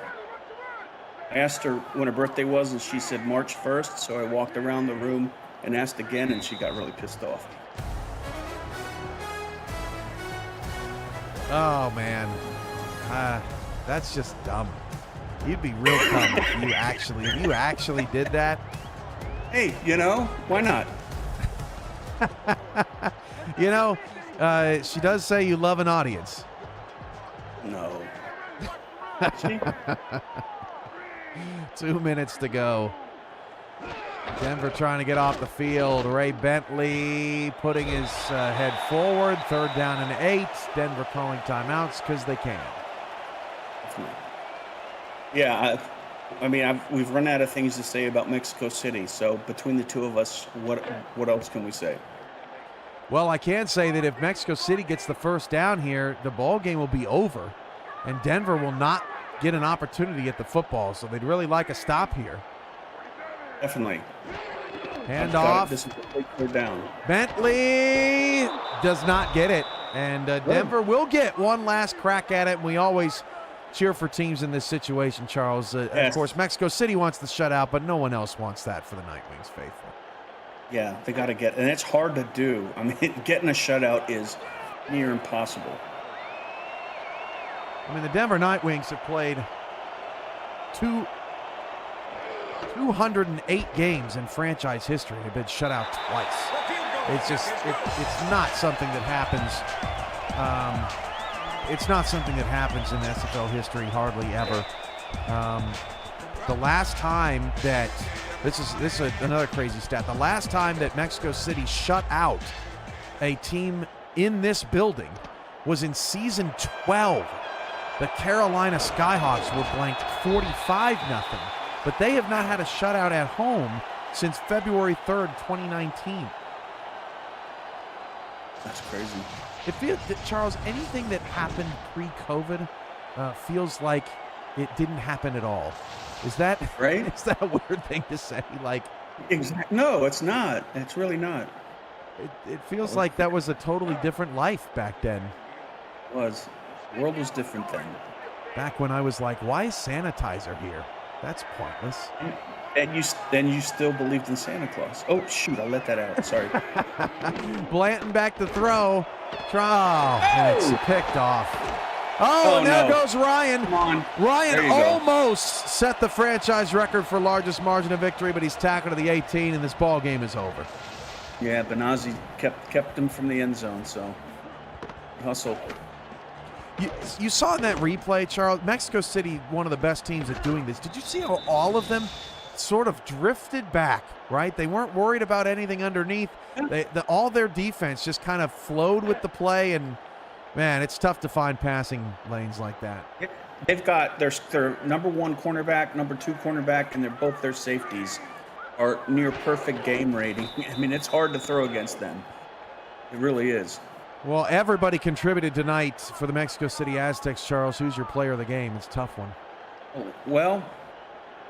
I asked her when her birthday was, and she said March 1st, so I walked around the room and asked again, and she got really pissed off. Oh, man. That's just dumb. You'd be real dumb if you actually did that. Hey, why not? She does say you love an audience. No. 2 minutes to go. Denver trying to get off the field. Ray Bentley putting his head forward. 3rd down and 8. Denver calling timeouts because they can. Yeah, we've run out of things to say about Mexico City. So between the two of us, what else can we say? Well, I can say that if Mexico City gets the first down here, the ball game will be over, and Denver will not get an opportunity at the football. So they'd really like a stop here. Definitely. Hand off. This is a clear down. Bentley does not get it, and Denver will get one last crack at it. And we always cheer for teams in this situation, Charles. Yes. Of course, Mexico City wants the shutout, but no one else wants that for the Night Wings faithful. Yeah, they got to get, and it's hard to do. Getting a shutout is near impossible. The Denver Night Wings have played 208 games in franchise history. They've been shut out twice. It's just, it's not something that happens. It's not something that happens in SFL history, hardly ever. The last time that this is another crazy stat. The last time that Mexico City shut out a team in this building was in season 12. The Carolina Skyhawks were blanked 45-0, but they have not had a shutout at home since February 3rd, 2019. That's crazy. It feels, Charles, anything that happened pre-COVID feels like it didn't happen at all. Is that right? Is that a weird thing to say? No, it's not. It's really not. It feels like that was a totally different life back then. It was. The world was different then. Back when I was like, why is sanitizer here? That's pointless. And you still believed in Santa Claus. Oh, shoot, I let that out. Sorry. Blanton back to throw. And it's picked off. Oh, now goes Ryan. Come on. Ryan almost set the franchise record for largest margin of victory, but he's tackled to the 18, and this ball game is over. Yeah, Benazzi kept him from the end zone, so hustle. You saw in that replay, Charles, Mexico City, one of the best teams at doing this. Did you see how all of them sort of drifted back, right? They weren't worried about anything underneath. All their defense just kind of flowed with the play, and man, it's tough to find passing lanes like that. They've got their number 1 cornerback, number 2 cornerback, and they're both their safeties are near perfect game rating. It's hard to throw against them. It really is. Well, everybody contributed tonight for the Mexico City Aztecs. Charles, who's your player of the game? It's a tough one. Well,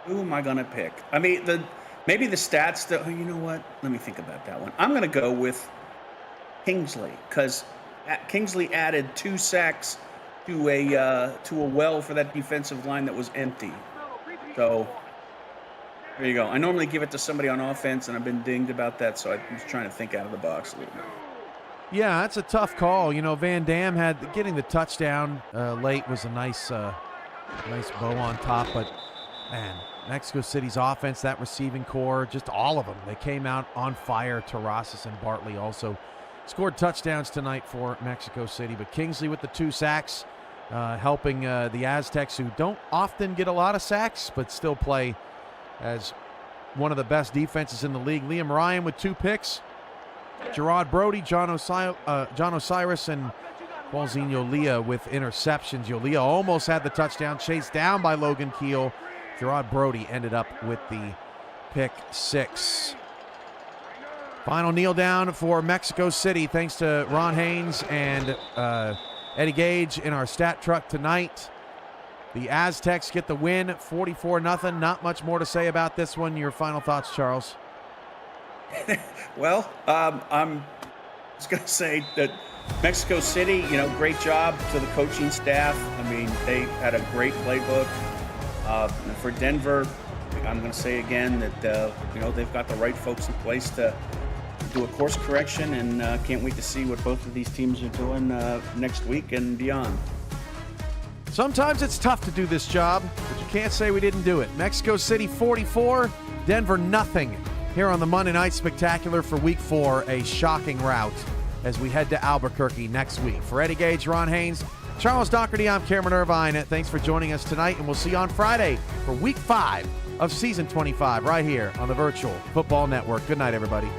who am I going to pick? Maybe the stats that, you know what? Let me think about that one. I'm going to go with Kingsley, because Kingsley added 2 sacks to a well for that defensive line that was empty. So there you go. I normally give it to somebody on offense, and I've been dinged about that, so I'm just trying to think out of the box a little bit. Yeah, that's a tough call. Van Dam getting the touchdown late was a nice bow on top, but man, Mexico City's offense, that receiving core, just all of them, they came out on fire. Terrasas and Bartley also scored touchdowns tonight for Mexico City, but Kingsley with the 2 sacks, helping the Aztecs, who don't often get a lot of sacks, but still play as one of the best defenses in the league. Liam Ryan with 2 picks. Gerard Brody, John Osiris, and Qualzinho Leah with interceptions. Yolia almost had the touchdown, chased down by Logan Keel. Gerard Brody ended up with the pick 6. Final kneel down for Mexico City, thanks to Ron Haynes and Eddie Gage in our stat truck tonight. The Aztecs get the win, 44-0. Not much more to say about this one. Your final thoughts, Charles? Well, I'm just going to say that Mexico City, great job to the coaching staff. I mean, they had a great playbook. For Denver, I'm going to say again that, they've got the right folks in place to do a course correction, and can't wait to see what both of these teams are doing next week and beyond. Sometimes it's tough to do this job, but you can't say we didn't do it. Mexico City 44, Denver nothing. Here on the Monday Night Spectacular for Week 4, a shocking rout as we head to Albuquerque next week. For Eddie Gage, Ron Haynes, Charles Doherty, I'm Cameron Irvine. Thanks for joining us tonight, and we'll see you on Friday for Week 5 of Season 25 right here on the Virtual Football Network. Good night, everybody.